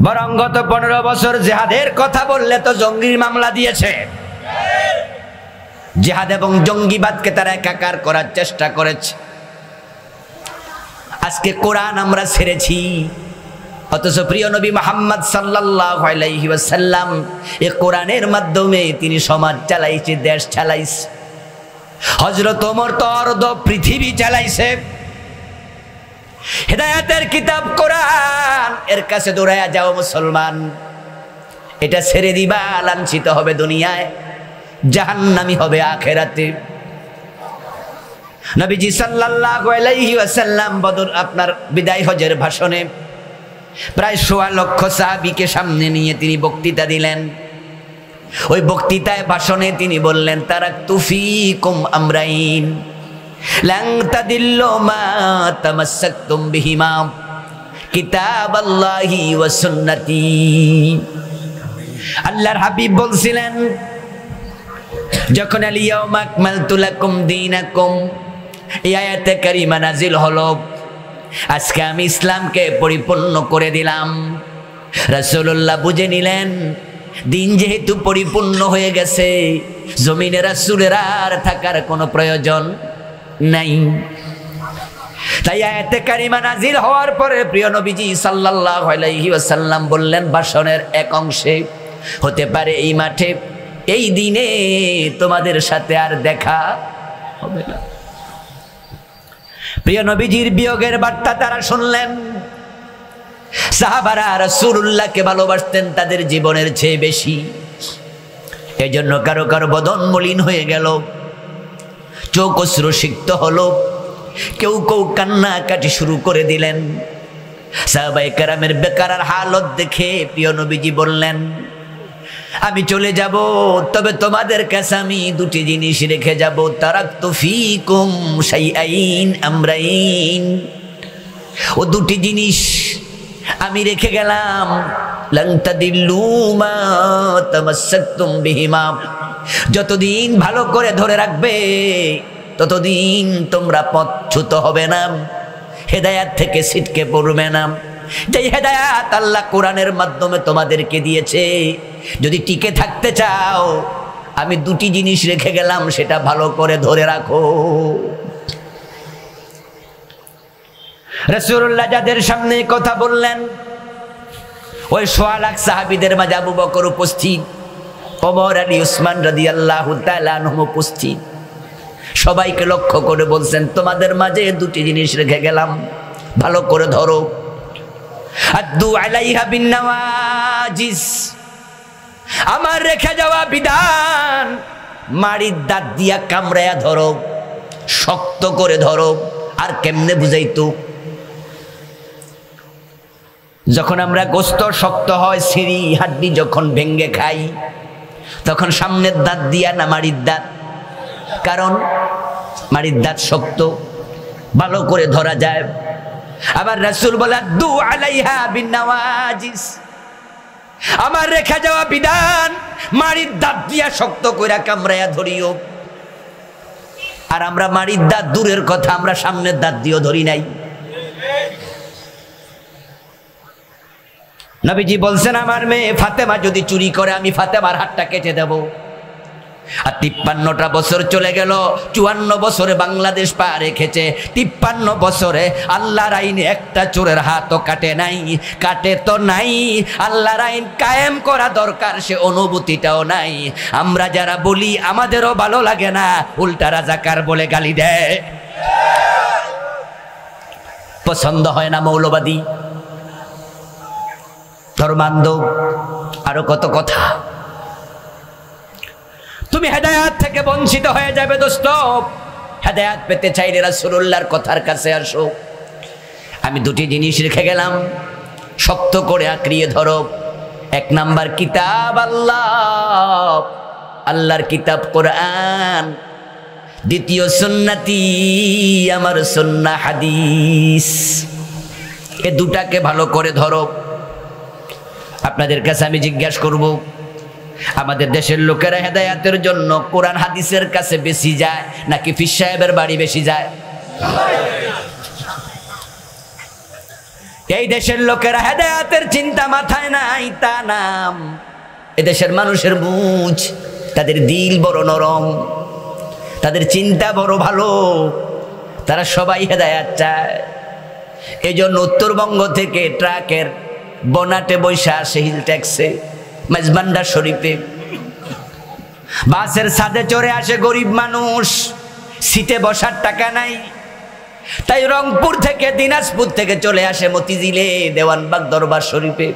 বরং গত 15 বছর জিহাদের কথা বললে তো জঙ্গির মামলা দিয়েছে। জিহাদ এবং জঙ্গিবাদকে তারা একাকার করার চেষ্টা করেছে। আজকে কোরআন আমরা ছেড়েছি, অথচ প্রিয় নবী মুহাম্মদ সাল্লাল্লাহু আলাইহি ওয়াসাল্লাম এই কোরআনের মাধ্যমে তিনি সমাজ চালাইছে, দেশ চালাইছে। হযরত ওমর তো অর্ধ পৃথিবী চালাইছে। হেদায়েতের কিতাব কোরআন, এর কাছে দৌড়ায়া যাও মুসলমান, এটা ছেড়ে দিবা, লাঞ্ছিত হবে দুনিয়ায়, জাহান্নামী হবে আখিরাতে। নবীজি সাল্লাল্লাহু আলাইহি ওয়াসাল্লাম বদর আপনার বিদায় হজের ভাষণে প্রায় ১৬ লক্ষ সাহাবীকে সামনে নিয়ে তিনি বক্তৃতা দিলেন। ওই বক্তৃতায় ভাষণে তিনি বললেন, তারাকতু ফীকুম আমরাইন লান তাদিল্লু মা তামাসসাকতুম বিহিমা কিতাবাল্লাহি ওয়া সুন্নতি। আল্লাহর হাবিব বলছিলেন, যখন আল ইয়াউমা আকমালতু লাকুম দীনাকুম, এই আয়াতে কারিমা নাজিল হলো, আজকে আমি ইসলামকে পরিপূর্ণ করে দিলাম। রাসূলুল্লাহ বুঝে নিলেন, দিন যেহেতু পরিপূর্ণ হয়ে গেছে, জমিনে রাসূলের আর থাকার কোনো প্রয়োজন নাই। তাই আয়াতে কারিমা নাজিল হওয়ার পরে প্রিয় নবীজি সাল্লাল্লাহু আলাইহি ওয়াসাল্লাম বললেন ভাষণের এক অংশে, হতে পারে এই মাঠে এই দিনে তোমাদের সাথে আর দেখা হবে না। প্রিয় নবীজির বিয়োগের বার্তা তারা শুনলেন। সাহাবারা রাসূলুল্লাহকে ভালোবাসতেন তাদের জীবনের চেয়ে বেশি। এজন্য কারো কারো বদন মলিন হয়ে গেল, চোখ অশ্রু সিক্ত হলো, কেউ কেউ কান্নাকাটি শুরু করে দিলেন। সাহাবায়ে কেরামের বেকারার হালত দেখে প্রিয় নবীজি বললেন, আমি চলে যাব, তবে তোমাদের কাছে আমি দুটি জিনিস রেখে যাব। তারাকতু ফীকুম শাইআইন আমরাইন, ও দুটি জিনিস আমি রেখে গেলাম। লান তাদিল্লু মা তামাসসাকতুম বিহিমা, যতদিন ভালো করে ধরে রাখবে ততদিন তোমরা পথচ্যুত হবে না, হেদায়েত থেকে ছিটকে পড়বে না। যেই হেদায়েত আল্লাহ কোরআনের মাধ্যমে তোমাদেরকে দিয়েছে, যদি টিকে থাকতে চাও, আমি দুটি জিনিস রেখে গেলাম, সেটা ভালো করে ধরে রাখো। রাসূলুল্লাহ যাদের সামনে কথা বললেন, ওই ১৬ লাখ সাহাবীদের মাঝে আবু বকর উপস্থিত, ওমর, আলী, উসমান রাদিয়াল্লাহু তাআলা আনহুম উপস্থিত। সবাইকে লক্ষ্য করে বলছেন, তোমাদের মাঝে দুটি জিনিস রেখে গেলাম, ভালো করে ধরো। আদ্দু আলাইহা বিন্নাওয়াজিস, আমার রেখে যাওয়া বিধান মাড়ির দাঁত দিয়া কামড়ায়া ধরো, শক্ত করে ধরো। আর কেমনে বুঝাইতো? যখন আমরা গোস্ত শক্ত হয়, সিঁড়ি হাড্ডি যখন ভেঙ্গে খাই, তখন সামনের দাঁত দিয়া না মাড়ির দাঁত? কারণ মাড়ির দাঁত শক্ত, ভালো করে ধরা যায়। আবার রাসূল বলে, আদ্দু আলাইহা বিন্নাওয়াজিস, আমার রেখে যাওয়া বিধান মাড়ির দাঁত দিয়া শক্ত কইরা কামড়ায়া ধরিও। আর আমরা মাড়ির দাঁত দূরের কথা, আমরা সামনের দাঁত দিয়েও ধরি নাই। নবীজি বলছেন আমার মেয়ে ফাতেমা যদি চুরি করে আমি ফাতেমার হাতটা কেটে দেব। আর 53টা বছর চলে গেল, 54 বছরে বাংলাদেশ পা রেখেছে, 53 বছরে আল্লাহর আইনে একটা চোরের হাতও কাটে নাই। কাটে তো নাই, আল্লাহর আইন কায়েম করা দরকার, সে অনুভূতিটাও নাই। আমরা যারা বলি আমাদেরও ভালো লাগে না, উল্টা রাজাকার বলে গালি দেয়। পছন্দ হয় না মৌলবাদী, ধর্মান্ধ, আরো কত কথা। তুমি হেদায়াত থেকে বঞ্চিত হয়ে যাবে দোস্ত। হেদায়াত পেতে চাইলে রাসূলুল্লাহর কথার কাছে আসো। আমি দুটি জিনিস রেখে গেলাম, শক্ত করে আঁকড়িয়ে ধরো। 1 নাম্বার কিতাব আল্লাহ, আল্লাহর কিতাব কোরআন। দ্বিতীয় সুন্নতি, আমার সুন্নাহ হাদিস। এ দুটাকে ভালো করে ধরো। আপনাদের কাছে আমি জিজ্ঞাসা করব, আমাদের দেশের লোকেরা হেদায়াতের জন্য কোরআন হাদিসের কাছে বেশি যায় নাকি পীর সাহেবের বাড়ি বেশি যায়? এই দেশের লোকেরা হেদায়াতের চিন্তা মাথায় নাই তা নাম। এদেশের মানুষের বুঝ, তাদের দিল বড় নরম, তাদের চিন্তা বড় ভালো, তারা সবাই হেদায়াত চায়। এই জন্য উত্তরবঙ্গ থেকে ট্রাকের বনাটে বৈশা আসে, হিল ট্যাক্সে, মেজবান্ডার শরীফে, বাসের ছাদে চড়ে আসে গরিব মানুষ, সিটে বসার টাকা নাই। তাই রংপুর থেকে, দিনাজপুর থেকে চলে আসে মতিঝিলে, দেওয়ানবাগ দরবার শরীফে।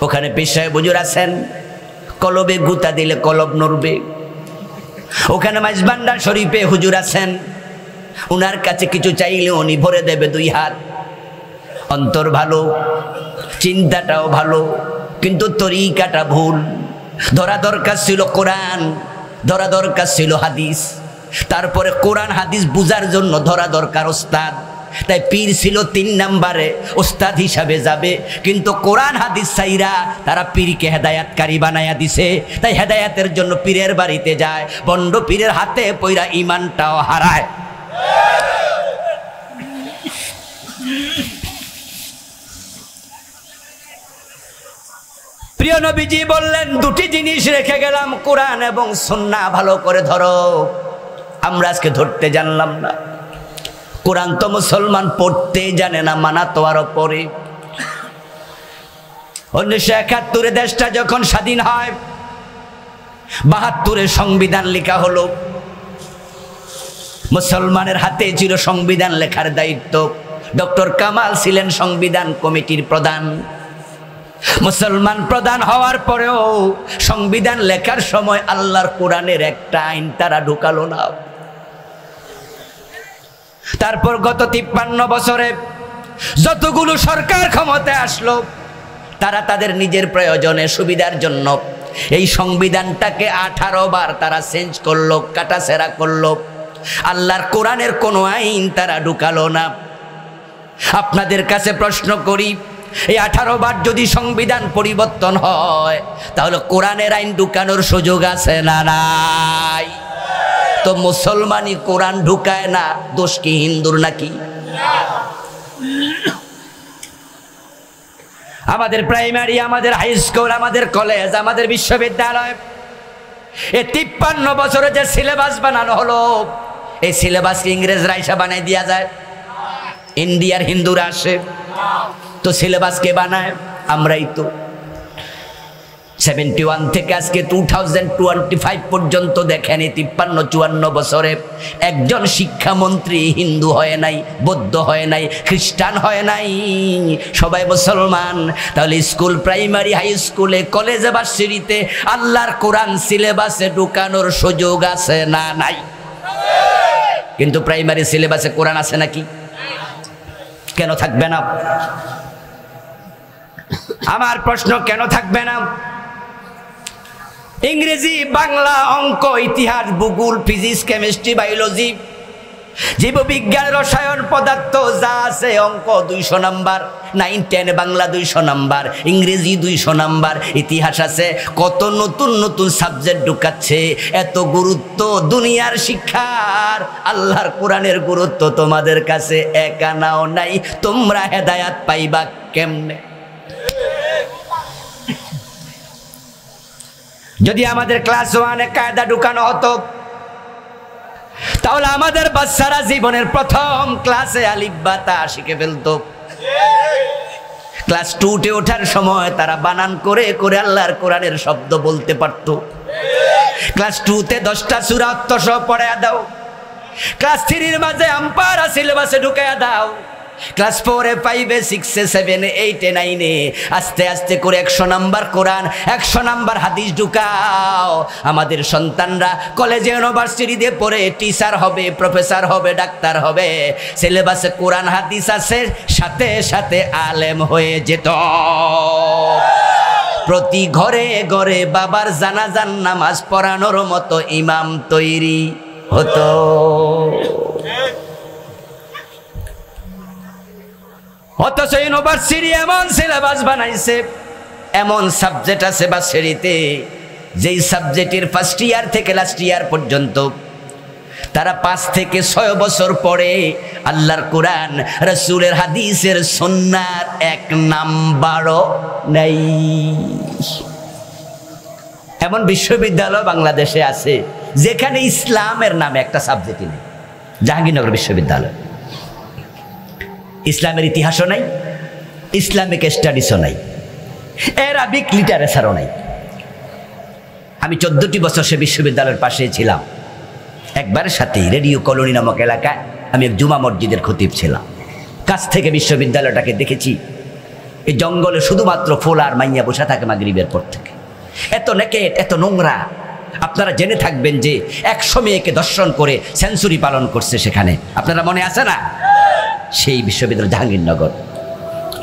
ওখানে পীর সাহেব হুজুর আছেন, কলবে গুতা দিলে কলব নড়বে। ওখানে মেজবান্ডার শরীফে হুজুর আছেন, উনার কাছে কিছু চাইলে উনি ভরে দেবে 2 হাত। অন্তর ভালো, চিন্তাটাও ভালো, কিন্তু তরিকাটা ভুল। ধরা দরকার ছিল কোরআন, ধরা দরকার ছিল হাদিস। তারপরে কোরআন হাদিস বুঝার জন্য ধরা দরকার ওস্তাদ। তাই পীর ছিল 3 নম্বরে, ওস্তাদ হিসাবে যাবে। কিন্তু কোরআন হাদিস সাইরা তারা পীরকে হেদায়াতকারী বানায়া দিছে। তাই হেদায়াতের জন্য পীরের বাড়িতে যায়, বন্ড পীরের হাতে পইরা ইমানটাও হারায়। প্রিয় নবীজি বললেন, দুটি জিনিস রেখে গেলাম, কোরআন এবং সুন্নাহ ভালো করে ধরো। আমরা আজকে ধরতে জানলাম না। কোরআন তো মুসলমান পড়তে জানে না, মানা তো আরো পরে। 1971 দেশটা যখন স্বাধীন হয়, 72 সংবিধান লেখা হলো। মুসলমানের হাতে ছিল সংবিধান লেখার দায়িত্ব। ডক্টর কামাল ছিলেন সংবিধান কমিটির প্রধান। মুসলমান প্রধান হওয়ার পরেও সংবিধান লেখার সময় আল্লাহর কোরআনের একটা আইন তারা ঢুকালো না। তারপর গত 53 বছরে যতগুলো সরকার ক্ষমতায় আসলো, তারা তাদের নিজের প্রয়োজনে, সুবিধার জন্য এই সংবিধানটাকে 18 বার তারা চেঞ্জ করলো, কাটাছেঁড়া করলো। আল্লাহর কোরআনের কোনো আইন তারা ঢুকালো না। আপনাদের কাছে প্রশ্ন করি, এই 18 বার যদি সংবিধান পরিবর্তন হয়, তাহলে কোরআনের আইন ঢুকানোর সুযোগ আছে না নাই? তো মুসলমানই কোরআন ঢুকায় না, দোষ কি হিন্দুর নাকি? আমাদের প্রাইমারি, আমাদের হাই স্কুল, আমাদের কলেজ, আমাদের বিশ্ববিদ্যালয়, এই 53 বছরে যে সিলেবাস বানানো হলো, এই সিলেবাস ইংরেজরা এসে বানাই দেওয়া যায়? ইন্ডিয়ার হিন্দুরা আসে তো সিলেবাস কে বানায়? আমরাই তো। 71 থেকে আজকে 2025 পর্যন্ত দেখেন, 53-54 বছরে একজন শিক্ষামন্ত্রী হিন্দু হয় নাই, বৌদ্ধ হয় নাই, খ্রিস্টান হয় নাই, সবাই মুসলমান। তাহলে স্কুল, প্রাইমারি, হাই স্কুলে, কলেজে, ভার্সিটিতে আল্লাহর কোরআন সিলেবাসে ঢুকানোর সুযোগ আছে না নাই? কিন্তু প্রাইমারি সিলেবাসে কোরআন আছে নাকি? কেন থাকবে না? আমার প্রশ্ন, কেন থাকবে না? ইংরেজি, বাংলা, অঙ্ক, ইতিহাস, ভূগোল, ফিজিক্স, কেমিস্ট্রি, বায়োলজি, জীববিজ্ঞান, রসায়ন, পদার্থ যা আছে, অঙ্ক 200 নাম্বার, 9, 10 বাংলা 200 নাম্বার, ইংরেজি 200 নাম্বার, ইতিহাস আছে। কত নতুন নতুন সাবজেক্ট ঢুকাচ্ছে। এত গুরুত্ব দুনিয়ার শিক্ষার, আল্লাহর কোরআনের গুরুত্ব তোমাদের কাছে এক আনাও নাই। তোমরা হেদায়াত পাইবা কেমনে? যদি আমাদের ক্লাস 1-এ কায়দা ঢুকানো হতো, তাহলে আমাদের বাচ্চারা জীবনের প্রথম ক্লাসে আলিফ বা তা শিখে ফেলতো। ক্লাস 2-তে ওঠার সময় তারা বানান করে করে আল্লাহর কোরআনের শব্দ বলতে পারত। ক্লাস 2-তে 10টা সূরা অর্থসহ পড়ায়া দাও। ক্লাস 3-এর মাঝে আম্পারা সিলেবাসে ঢুকায়া দাও। ক্লাস 4-এ 5-এ 6-এ 7-এ 8-এ 9-এ আস্তে আস্তে করে 100 নাম্বার কোরআন, 100 নাম্বার হাদিস ঢুকাও। আমাদের সন্তানরা কলেজে ইউনিভার্সিটিতে পড়ে টিচার হবে, প্রফেসর হবে, ডাক্তার হবে। সিলেবাসে কোরআন হাদিস আছে, সাথে সাথে আলেম হয়ে যেত। প্রতি ঘরে ঘরে বাবার জানাজার নামাজ পড়ানোর মতো ইমাম তৈরি হতো। অথচ ইউনিভার্সিটি এমন সিলেবাস বানাইছে, এমন সাবজেক্ট আছে ভার্সিটিতে, যেই সাবজেক্টের ফার্স্ট ইয়ার থেকে লাস্ট ইয়ার পর্যন্ত তারা 5 থেকে 6 বছর পরে আল্লাহর কোরআন, রাসূলের হাদিসের সুন্নাহর 1 নাম্বারও নাই। এমন বিশ্ববিদ্যালয় বাংলাদেশে আছে যেখানে ইসলামের নামে একটা সাবজেক্টই নেই। জাহাঙ্গীরনগর বিশ্ববিদ্যালয়, ইসলামের ইতিহাসও নাই, ইসলামিক স্টাডিজও নাই, অ্যারাবিক লিটারেচারও নাই। আমি 14টি বছর সে বিশ্ববিদ্যালয়ের পাশে ছিলাম। একবার সাথে রেডিও কলোনি নামক এলাকায় আমি এক জুমা মসজিদের খতিব ছিলাম। কাছ থেকে বিশ্ববিদ্যালয়টাকে দেখেছি। এই জঙ্গলে শুধুমাত্র ফুল আর মাইয়া বসে থাকে মাগরিবের পর থেকে। এত নেকেট, এত নোংরা। আপনারা জেনে থাকবেন যে 100 মেয়েকে দর্শন করে সেঞ্চুরি পালন করছে সেখানে, আপনারা মনে আছে না? সেই বিশ্ববিদ্যালয় জাহাঙ্গীরনগর,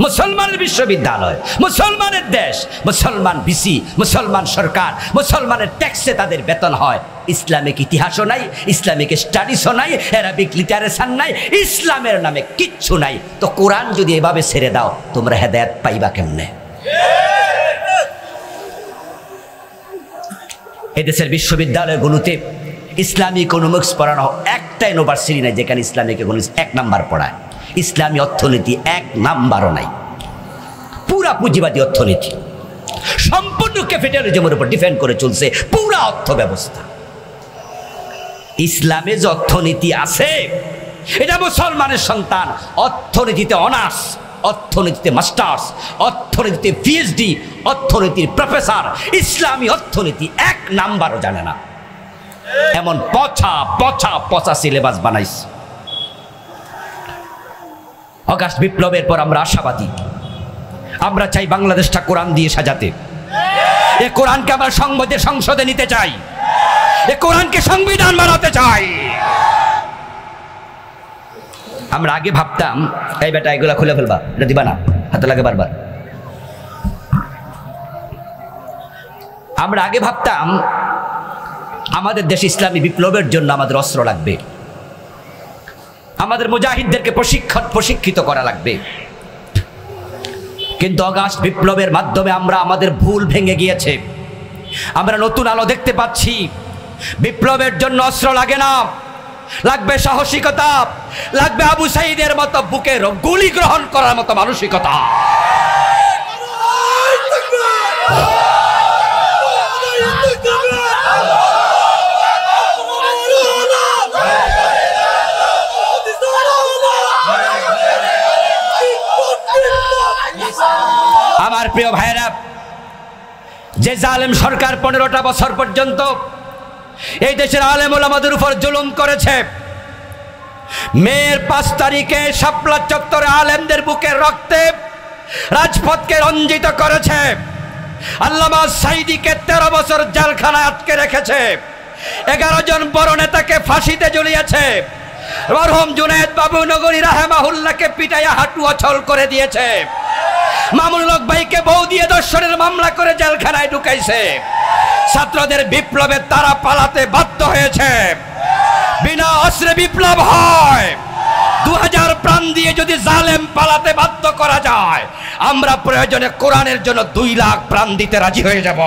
মুসলমানের বিশ্ববিদ্যালয়, মুসলমানের দেশ, মুসলমান ভিসি, মুসলমান সরকার, মুসলমানের ট্যাক্সে তাদের বেতন হয়। ইসলামিক ইতিহাসও নাই, ইসলামিক স্টাডিজও নাই, অ্যারাবিক লিটারেচার নাই, ইসলামের নামে কিচ্ছু নাই। তো কোরআন যদি এভাবে ছেড়ে দাও, তোমরা হেদায়েত পাইবা কেমনে? এদেশের বিশ্ববিদ্যালয়গুলোতে ইসলামিক ইকোনমিক্স পড়ানো একটা ইউনিভার্সিটি নাই যেখানে ইসলামিক ইকোনমিক্স 1 নাম্বার পড়ায়। ইসলামী অর্থনীতি 1 নাম্বারও নাই। পুরা পুঁজিবাদী অর্থনীতি, সম্পূর্ণ ক্যাপিটালিজমের উপর ডিপেন্ড করে চলছে পুরা অর্থ ব্যবস্থা। ইসলামে যে অর্থনীতি আছে, এটা মুসলমানের সন্তান অর্থনীতিতে অনার্স, অর্থনীতিতে মাস্টার্স, অর্থনীতিতে পিএইচডি, অর্থনীতির প্রফেসর, ইসলামী অর্থনীতি 1 নাম্বারও জানে না। এমন পচা পচা পচা সিলেবাস বানাইছে। অগাস্ট বিপ্লবের পর আমরা আশাবাদী। আমরা চাই বাংলাদেশটা কোরআন দিয়ে সাজাতে। এ কোরআনকে আমরা সংসদে নিতে চাই। এ কোরআনকে সংবিধান বানাতে চাই। আমরা আগে ভাবতাম, এই বেটা এগুলা খুলে ফেলবা, এটা দিবা না, হাতে লাগে বারবার। আমরা আগে ভাবতাম আমাদের দেশে ইসলামী বিপ্লবের জন্য আমাদের অস্ত্র লাগবে, আমাদের মুজাহিদদেরকে প্রশিক্ষিত করা লাগবে। কিন্তু অগাস্ট বিপ্লবের মাধ্যমে আমাদের ভুল ভেঙে গিয়েছে। আমরা নতুন আলো দেখতে পাচ্ছি। বিপ্লবের জন্য অস্ত্র লাগে না, লাগবে সাহসিকতা, লাগবে আবু সাঈদের মতো বুকে গুলি গ্রহণ করার মতো মানসিকতা। আমার প্রিয় ভাইরা, যে জালেম সরকার 15টা বছর পর্যন্ত এই দেশের আলেম ওলামাদের উপর জুলুম করেছে, মের 5 তারিখে শাপলা চত্বরে আলেমদের বুকের রক্তে রাজপথকে রঞ্জিত করেছে, আল্লামা সাঈদীকে 13 বছর জেলখানায় আটকে রেখেছে, 11 জন বড় নেতাকে ফাঁসিতে ঝুলিয়েছে, মরহুম জুনায়েদ বাবু নগরী রাহেমাহুল্লাহকে পিটাইয়া হাঁটু অচল করে দিয়েছে, মামুনুল হক ভাইকে বউ দিয়ে ধর্ষণের মামলা করে জেলখানায় ঢুকাইছে। ছাত্রদের বিপ্লবে তারা পালাতে বাধ্য হয়েছে। বিনা অস্ত্রে বিপ্লব হয়। 2000 প্রাণ দিয়ে যদি জালেম পালাতে বাধ্য করা যায়, আমরা প্রয়োজনে কোরআনের জন্য 2 লাখ প্রাণ দিতে রাজি হয়ে যাব।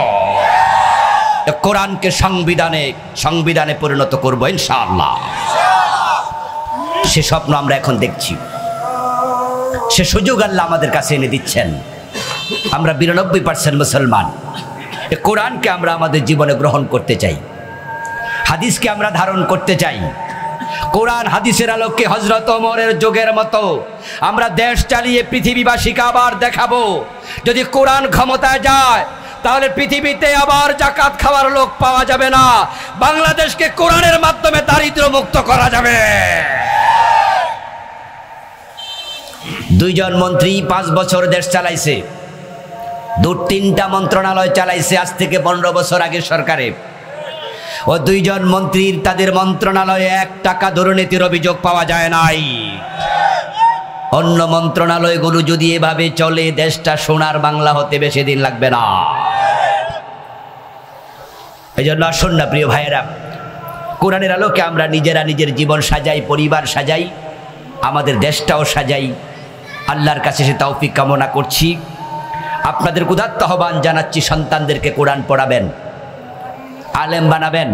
কোরআনকে সংবিধানে পরিণত করব ইনশাআল্লাহ। সে স্বপ্ন আমরা এখন দেখছি, সে সুযোগ আল্লাহ আমাদের কাছে এনে দিচ্ছেন। আমরা 92% মুসলমান। কোরআনকে আমরা আমাদের জীবনে গ্রহণ করতে চাই, হাদিসকে আমরা ধারণ করতে চাই। কোরআন হাদিসের আলোকে হযরত ওমরের যুগের মতো আমরা দেশ চালিয়ে পৃথিবীবাসীকে আবার দেখাবো, যদি কোরআন ক্ষমতায় যায় তাহলে পৃথিবীতে আবার জাকাত খাওয়ার লোক পাওয়া যাবে না, বাংলাদেশকে কোরআনের মাধ্যমে দারিদ্র্য মুক্ত করা যাবে। দুইজন মন্ত্রী 5 বছর দেশ চালাইছে, 2-3টা মন্ত্রণালয় চালাইছে আজ থেকে 15 বছর আগে সরকারে। ও দুইজন মন্ত্রীর তাদের মন্ত্রণালয়ে 1 টাকা দুর্নীতির অভিযোগ পাওয়া যায় নাই। অন্য মন্ত্রণালয়গুলো যদি এভাবে চলে দেশটা সোনার বাংলা হতে বেশি দিন লাগবে না। এই জন্য আসুন না প্রিয় ভাইয়েরা, কোরআনের আলোকে আমরা নিজেরা নিজের জীবন সাজাই, পরিবার সাজাই, আমাদের দেশটাও সাজাই। আল্লাহর কাছে সে তৌফিক কামনা করছি। আপনাদের উদাত্ত আহ্বান জানাচ্ছি, সন্তানদেরকে কোরআন পড়াবেন, আলেম বানাবেন।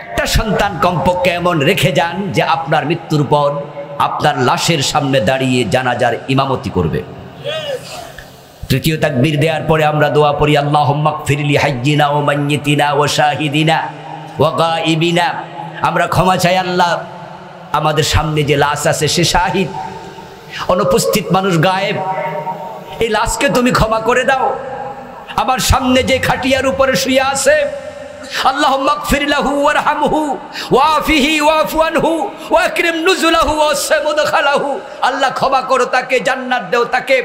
একটা সন্তান কমপক্ষে এমন রেখে যান যে আপনার মৃত্যুর পর আপনার লাশের সামনে দাঁড়িয়ে জানাজার ইমামতি করবে। তৃতীয় তাকবীর দেওয়ার পরে আমরা দোয়া পড়ি, আল্লাহুম্মা গফিরলি হাইয়িনা ওয়া মাইয়িতিনা ওয়া শাহিদিনা ওয়া গায়িবিনা। আমরা ক্ষমা চাই আল্লাহ, আমাদের সামনে যে লাশ আছে সে শাহিদ, অনুপস্থিত মানুষ গায়েব, এই লাশকে তুমি ক্ষমা করে দাও। আমার সামনে যে খাটিয়ার উপরে শুয়ে আছে, আল্লাহুম্মা গফির লাহু ওয়ারহামহু ওয়াফিহি ওয়াফু আনহু ওয়াকরিম নুজুলাহু ওয়াসা মুদখালাহু। আল্লাহ ক্ষমা করো তাকে, জান্নাত দাও তাকে।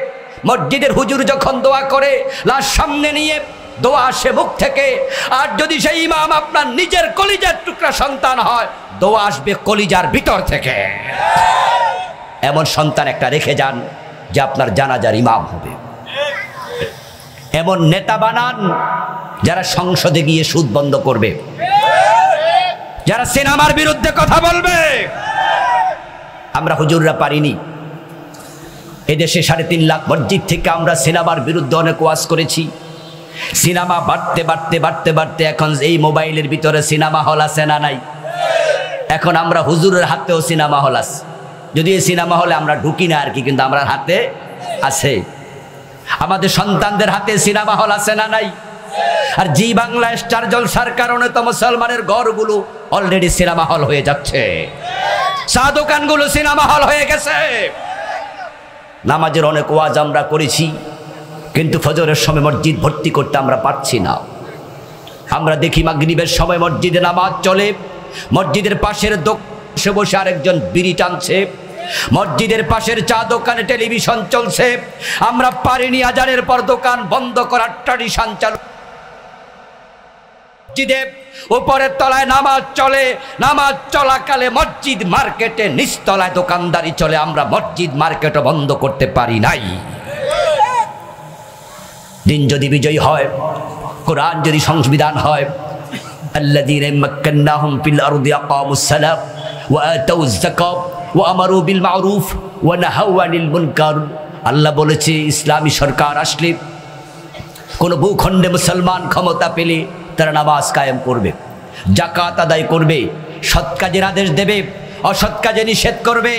মসজিদের হুজুর যখন দোয়া করে লাশ সামনে নিয়ে দোয়া আসে মুখ থেকে, আর যদি সেই ইমাম আপনার নিজের কলিজার টুকরা সন্তান হয়, দোয়া আসবে কলিজার ভিতর থেকে। এমন সন্তান একটা রেখে যান যে আপনার জানাজার ইমাম হবে। এমন নেতা বানান যারা সংসদে গিয়ে সুদ বন্ধ করবে, যারা সিনেমার বিরুদ্ধে কথা বলবে। আমরা হুজুররা পারিনি, এদেশে 3.5 লাখ মসজিদ থেকে আমরা সিনেমার বিরুদ্ধে অনেক ওয়াজ করেছি। সিনেমা বাড়তে বাড়তে বাড়তে বাড়তে এখন এই মোবাইলের ভিতরে সিনেমা হল আছে না নাই? এখন আমরা হুজুরের হাতেও সিনেমা হল আছে, যদি এই সিনেমা হলে আমরা ঢুকি না আর কি, কিন্তু আমরা হাতে আছে। আমাদের সন্তানদের হাতে সিনেমা হল আছে না নাই? আর জি বাংলা স্টার জলসার কারণে তো মুসলমানের ঘরগুলো অলরেডি সিনেমা হল হয়ে যাচ্ছে, চা দোকানগুলো সিনেমা হল হয়ে গেছে। নামাজের অনেক ওয়াজ আমরা করেছি, কিন্তু ফজরের সময় মসজিদ ভর্তি করতে আমরা পারছি না। আমরা দেখি মাগরিবের সময় মসজিদে নামাজ চলে, মসজিদের পাশের দোকানে বসে আরেকজন বিড়ি টানছে, মসজিদের পাশের চা দোকানে টেলিভিশন চলছে। আমরা পারিনি আজানের পর দোকান বন্ধ করার ট্র্যাডিশন চালু। মসজিদে উপরের তলায় নামাজ চলে, নামাজ চলাকালে মসজিদ মার্কেটে নিচতলায় দোকানদারি চলে। আমরা মসজিদ মার্কেটও বন্ধ করতে পারি নাই। দিন যদি বিজয়ী হয়, কোরআন যদি সংবিধান হয়, আল্লাযীনা মাক্কান্নাহুম ফিল আরদি আকামুস সালাত ওয়া আতাউয যাকাত ওয়া আমারু বিল মা'রুফ ওয়া নাহাউ আনিল মুনকার। আল্লাহ বলেছে ইসলামী সরকার আসলে, কোন ভূখণ্ডে মুসলমান ক্ষমতা পেলে তারা নামাজ কায়েম করবে, যাকাত আদায় করবে, সৎ কাজের আদেশ দেবে, অসৎ কাজে নিষেধ করবে।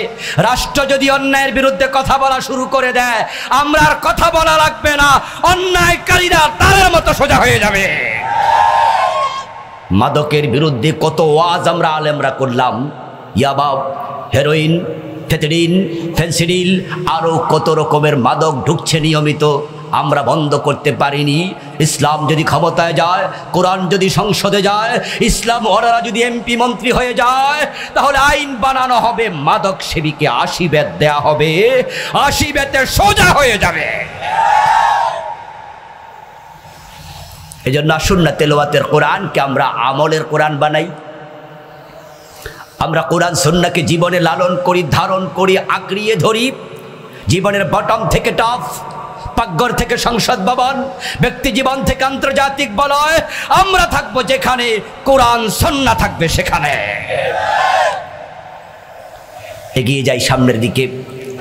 রাষ্ট্র যদি অন্যায়ের বিরুদ্ধে কথা বলা শুরু করে দেয়, আমরা আর কথা বলা লাগবে না, অন্যায়কারীরা তার মতো সোজা হয়ে যাবে। মাদকের বিরুদ্ধে কত ওয়াজ আমরা আলেমরা করলাম, ইয়াবা, হেরোইন, ফেতরিন, ফেন্সিডিল, আরও কত রকমের মাদক ঢুকছে নিয়মিত, আমরা বন্ধ করতে পারিনি। ইসলাম যদি ক্ষমতায় যায়, কোরআন যদি সংসদে যায়, ইসলাম ওরা যদি এমপি মন্ত্রী হয়ে যায়, তাহলে আইন বানানো হবে, মাদক সেবীকে 80 বেত দেয়া হবে, 80 বেতে সোজা হয়ে যাবে। এই জন্য আসুন না তেলাওয়াতের কোরআনকে আমরা আমলের কোরআন বানাই। আমরা কোরআন সুন্নাহকে জীবনে লালন করি, ধারণ করি, আঁকড়িয়ে ধরি। জীবনের বটম থেকে টপ, পাকঘর থেকে সংসদ ভবন, ব্যক্তি জীবন থেকে আন্তর্জাতিক বলয়, আমরা থাকবো যেখানে কোরআন সুন্নাহ থাকবে সেখানে। এগিয়ে যাই সামনের দিকে,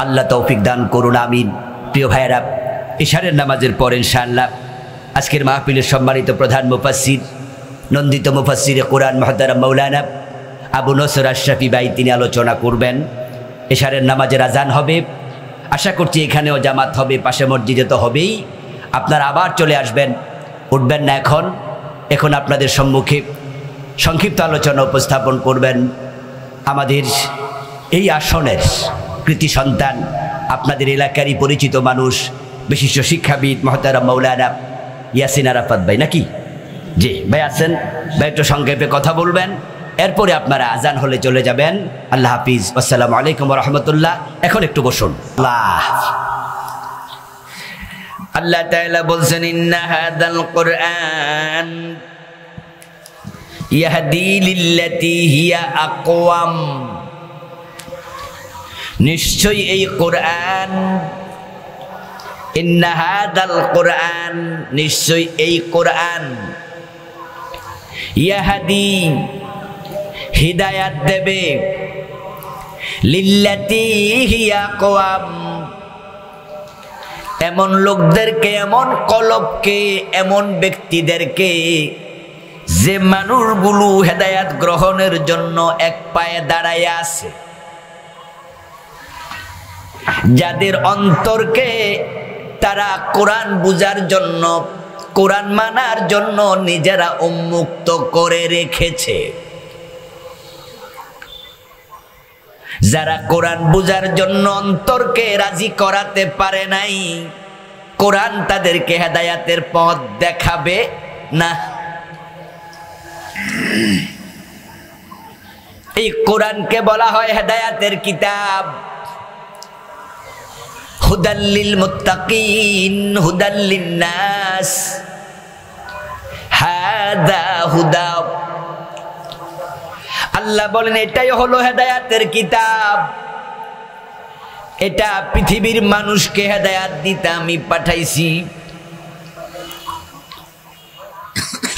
আল্লাহ তৌফিক দান করুন, আমিন। প্রিয় ভাইয়েরা, ইশারের নামাজের পর ইনশাআল্লাহ আজকের মাহফিলের সম্মানিত প্রধান মুফাসসির, নন্দিত মুফাসসিরে কোরআন মুহতারাম মাওলানা আবু নসর আশরাফি ভাই তিনি আলোচনা করবেন। ইশারের নামাজের আজান হবে, আশা করছি এখানেও জামাত হবে, পাশে মসজিদে তো হবেই। আপনারা আবার চলে আসবেন, উঠবেন না। এখন আপনাদের সম্মুখে সংক্ষিপ্ত আলোচনা উপস্থাপন করবেন আমাদের এই আসনের কৃতি সন্তান, আপনাদের এলাকারই পরিচিত মানুষ, বিশিষ্ট শিক্ষাবিদ মহতারাম মাওলানা ইয়াসিন আরাফাত ভাই। নাকি জি ভাই আছেন? ভাই একটু সংক্ষেপে কথা বলবেন, এরপরে আপনারা আজান হলে চলে যাবেন। আল্লাহ হাফিজ, আসসালামু আলাইকুম ওয়া রাহমাতুল্লাহ। এখন একটু বসুন। আল্লাহ তাআলা বলছেন, ইন্না হাদাল কুরআন ইয়াহদি লিল্লাতি হিয়া আকওয়াম। নিশ্চয়ই এই কোরআন, ইন্না হাদাল কুরআন, নিশ্চয়ই এই কোরআন, ইয়াহদি হিদায়াত দেবে, লিল্লাতি হিয়া আকওয়াম, এমন লোকদেরকে, এমন কলবকে, এমন ব্যক্তিদেরকে যে মানুষগুলো হেদায়াত গ্রহণের জন্য এক পায়ে দাঁড়াইয়া আছে, যাদের অন্তরকে তারা কোরআন বুঝার জন্য, কোরআন মানার জন্য নিজেরা উন্মুক্ত করে রেখেছে। যারা কোরআন বুঝার জন্য অন্তরকে রাজি করাতে পারে নাই, কোরআন তাদেরকে হেদায়াতের পথ দেখাবে না। এই কোরআনকে বলা হয় হেদায়াতের কিতাব। হুদাল্লিল মুত্তাকিন, হুদাল্লিন নাস, হাদা হুদা। আল্লাহ বলেন এটাই হলো হেদায়াতের কিতাব। এটা পৃথিবীর মানুষকে হেদায়াত দিতে আমি পাঠাইছি।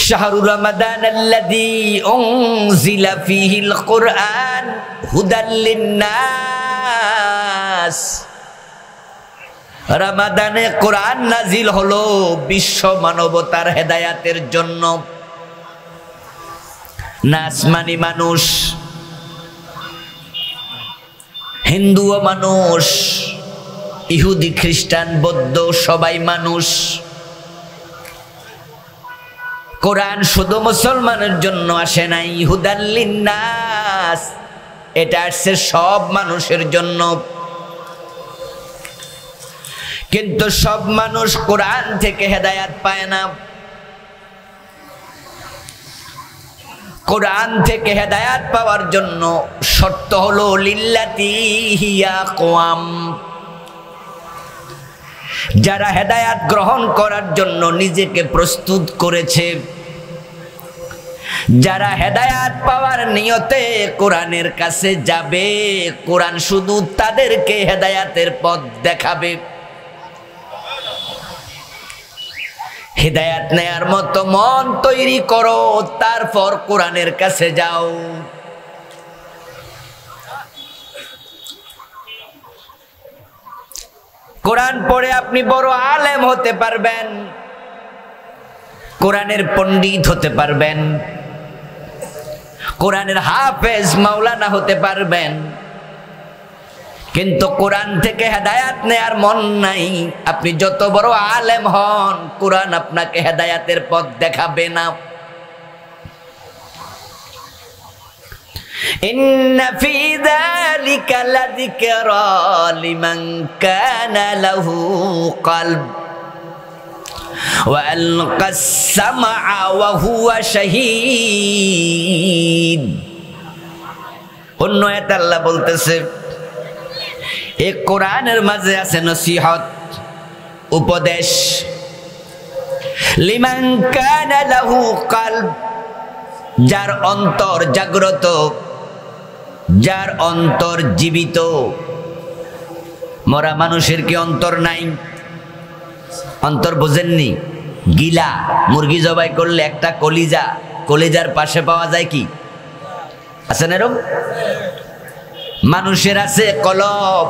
শাহরু রমাদান আল্লাযী উনজিলা ফীহিল কুরআন হুদাল লিন্নাস। রমাদানে কোরআন নাজিল হলো বিশ্ব মানবতার হেদায়াতের জন্য। নাস মানে মানুষ, হিন্দুও মানুষ, ইহুদি খ্রিস্টান বৌদ্ধ সবাই মানুষ। কোরআন শুধু মুসলমানের জন্য আসে নাই, হুদাল লিন্নাস, এটা আসছে সব মানুষের জন্য। কিন্তু সব মানুষ কোরআন থেকে হেদায়াত পায় না। কোরআন থেকে হেদায়াত পাওয়ার জন্য শর্ত হলো লিল্লাতি হিয়া আকওয়াম। যারা হেদায়াত গ্রহণ করার জন্য নিজেকে প্রস্তুত করেছে, যারা হেদায়াত পাওয়ার নিয়তে কোরআনের কাছে যাবে, কোরআন শুধু তাদেরকে হেদায়াতের পথ দেখাবে। হিদায়াত নেয়ার মতো মন তৈরি করো, তারপর কোরআনের কাছে যাও। কোরআন পড়ে আপনি বড় আলেম হতে পারবেন, কোরআনের পণ্ডিত হতে পারবেন, কোরআনের হাফেজ মাওলানা হতে পারবেন। কিন্তু কোরআন থেকে হেদায়াত নেয়ার মন নাই, আপনি যত বড় আলেম হন, কোরআন আপনাকে হেদায়াতের পথ দেখাবে না। ইন্না ফি যালিকা লাযিকরা লিমান কানা লাহু কলব ওয়া আলকাস সামআ ওয়া হুয়া শাহীদ। অন্য আয়াতে আল্লাহ বলতেছে, এই কোরআনের মাঝে আছে নসিহত, উপদেশ। লিমান কানা লাহু কলব, যার অন্তর জাগ্রত, যার অন্তর জীবিত। মরা মানুষের কি অন্তর নাই? অন্তর বোঝেননি? গিলা মুরগি জবাই করলে একটা কলিজা, কলিজার পাশে পাওয়া যায় কি? আছে না এরকম? মানুষের আছে কলব,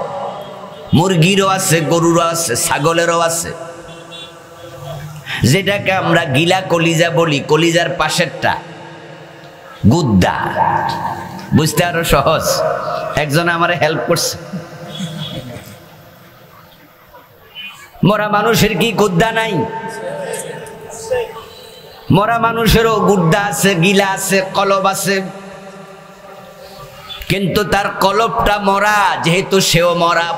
মুরগিরও আছে, গরুরও আছে, ছাগলেরও আছে। যেটাকে আমরা গিলা কলিজা বলি, কলিজার পাশেরটা গুদ্দা। বুঝতে আরো সহজ। একজন আমারে হেল্প করছে। মরা মানুষের কি গুদ্দা নাই? মরা মানুষেরও গুর্দা আছে, গিলা আছে, কলব আছে, কিন্তু তার কলবটা মরা, যেহেতু সেও মরা।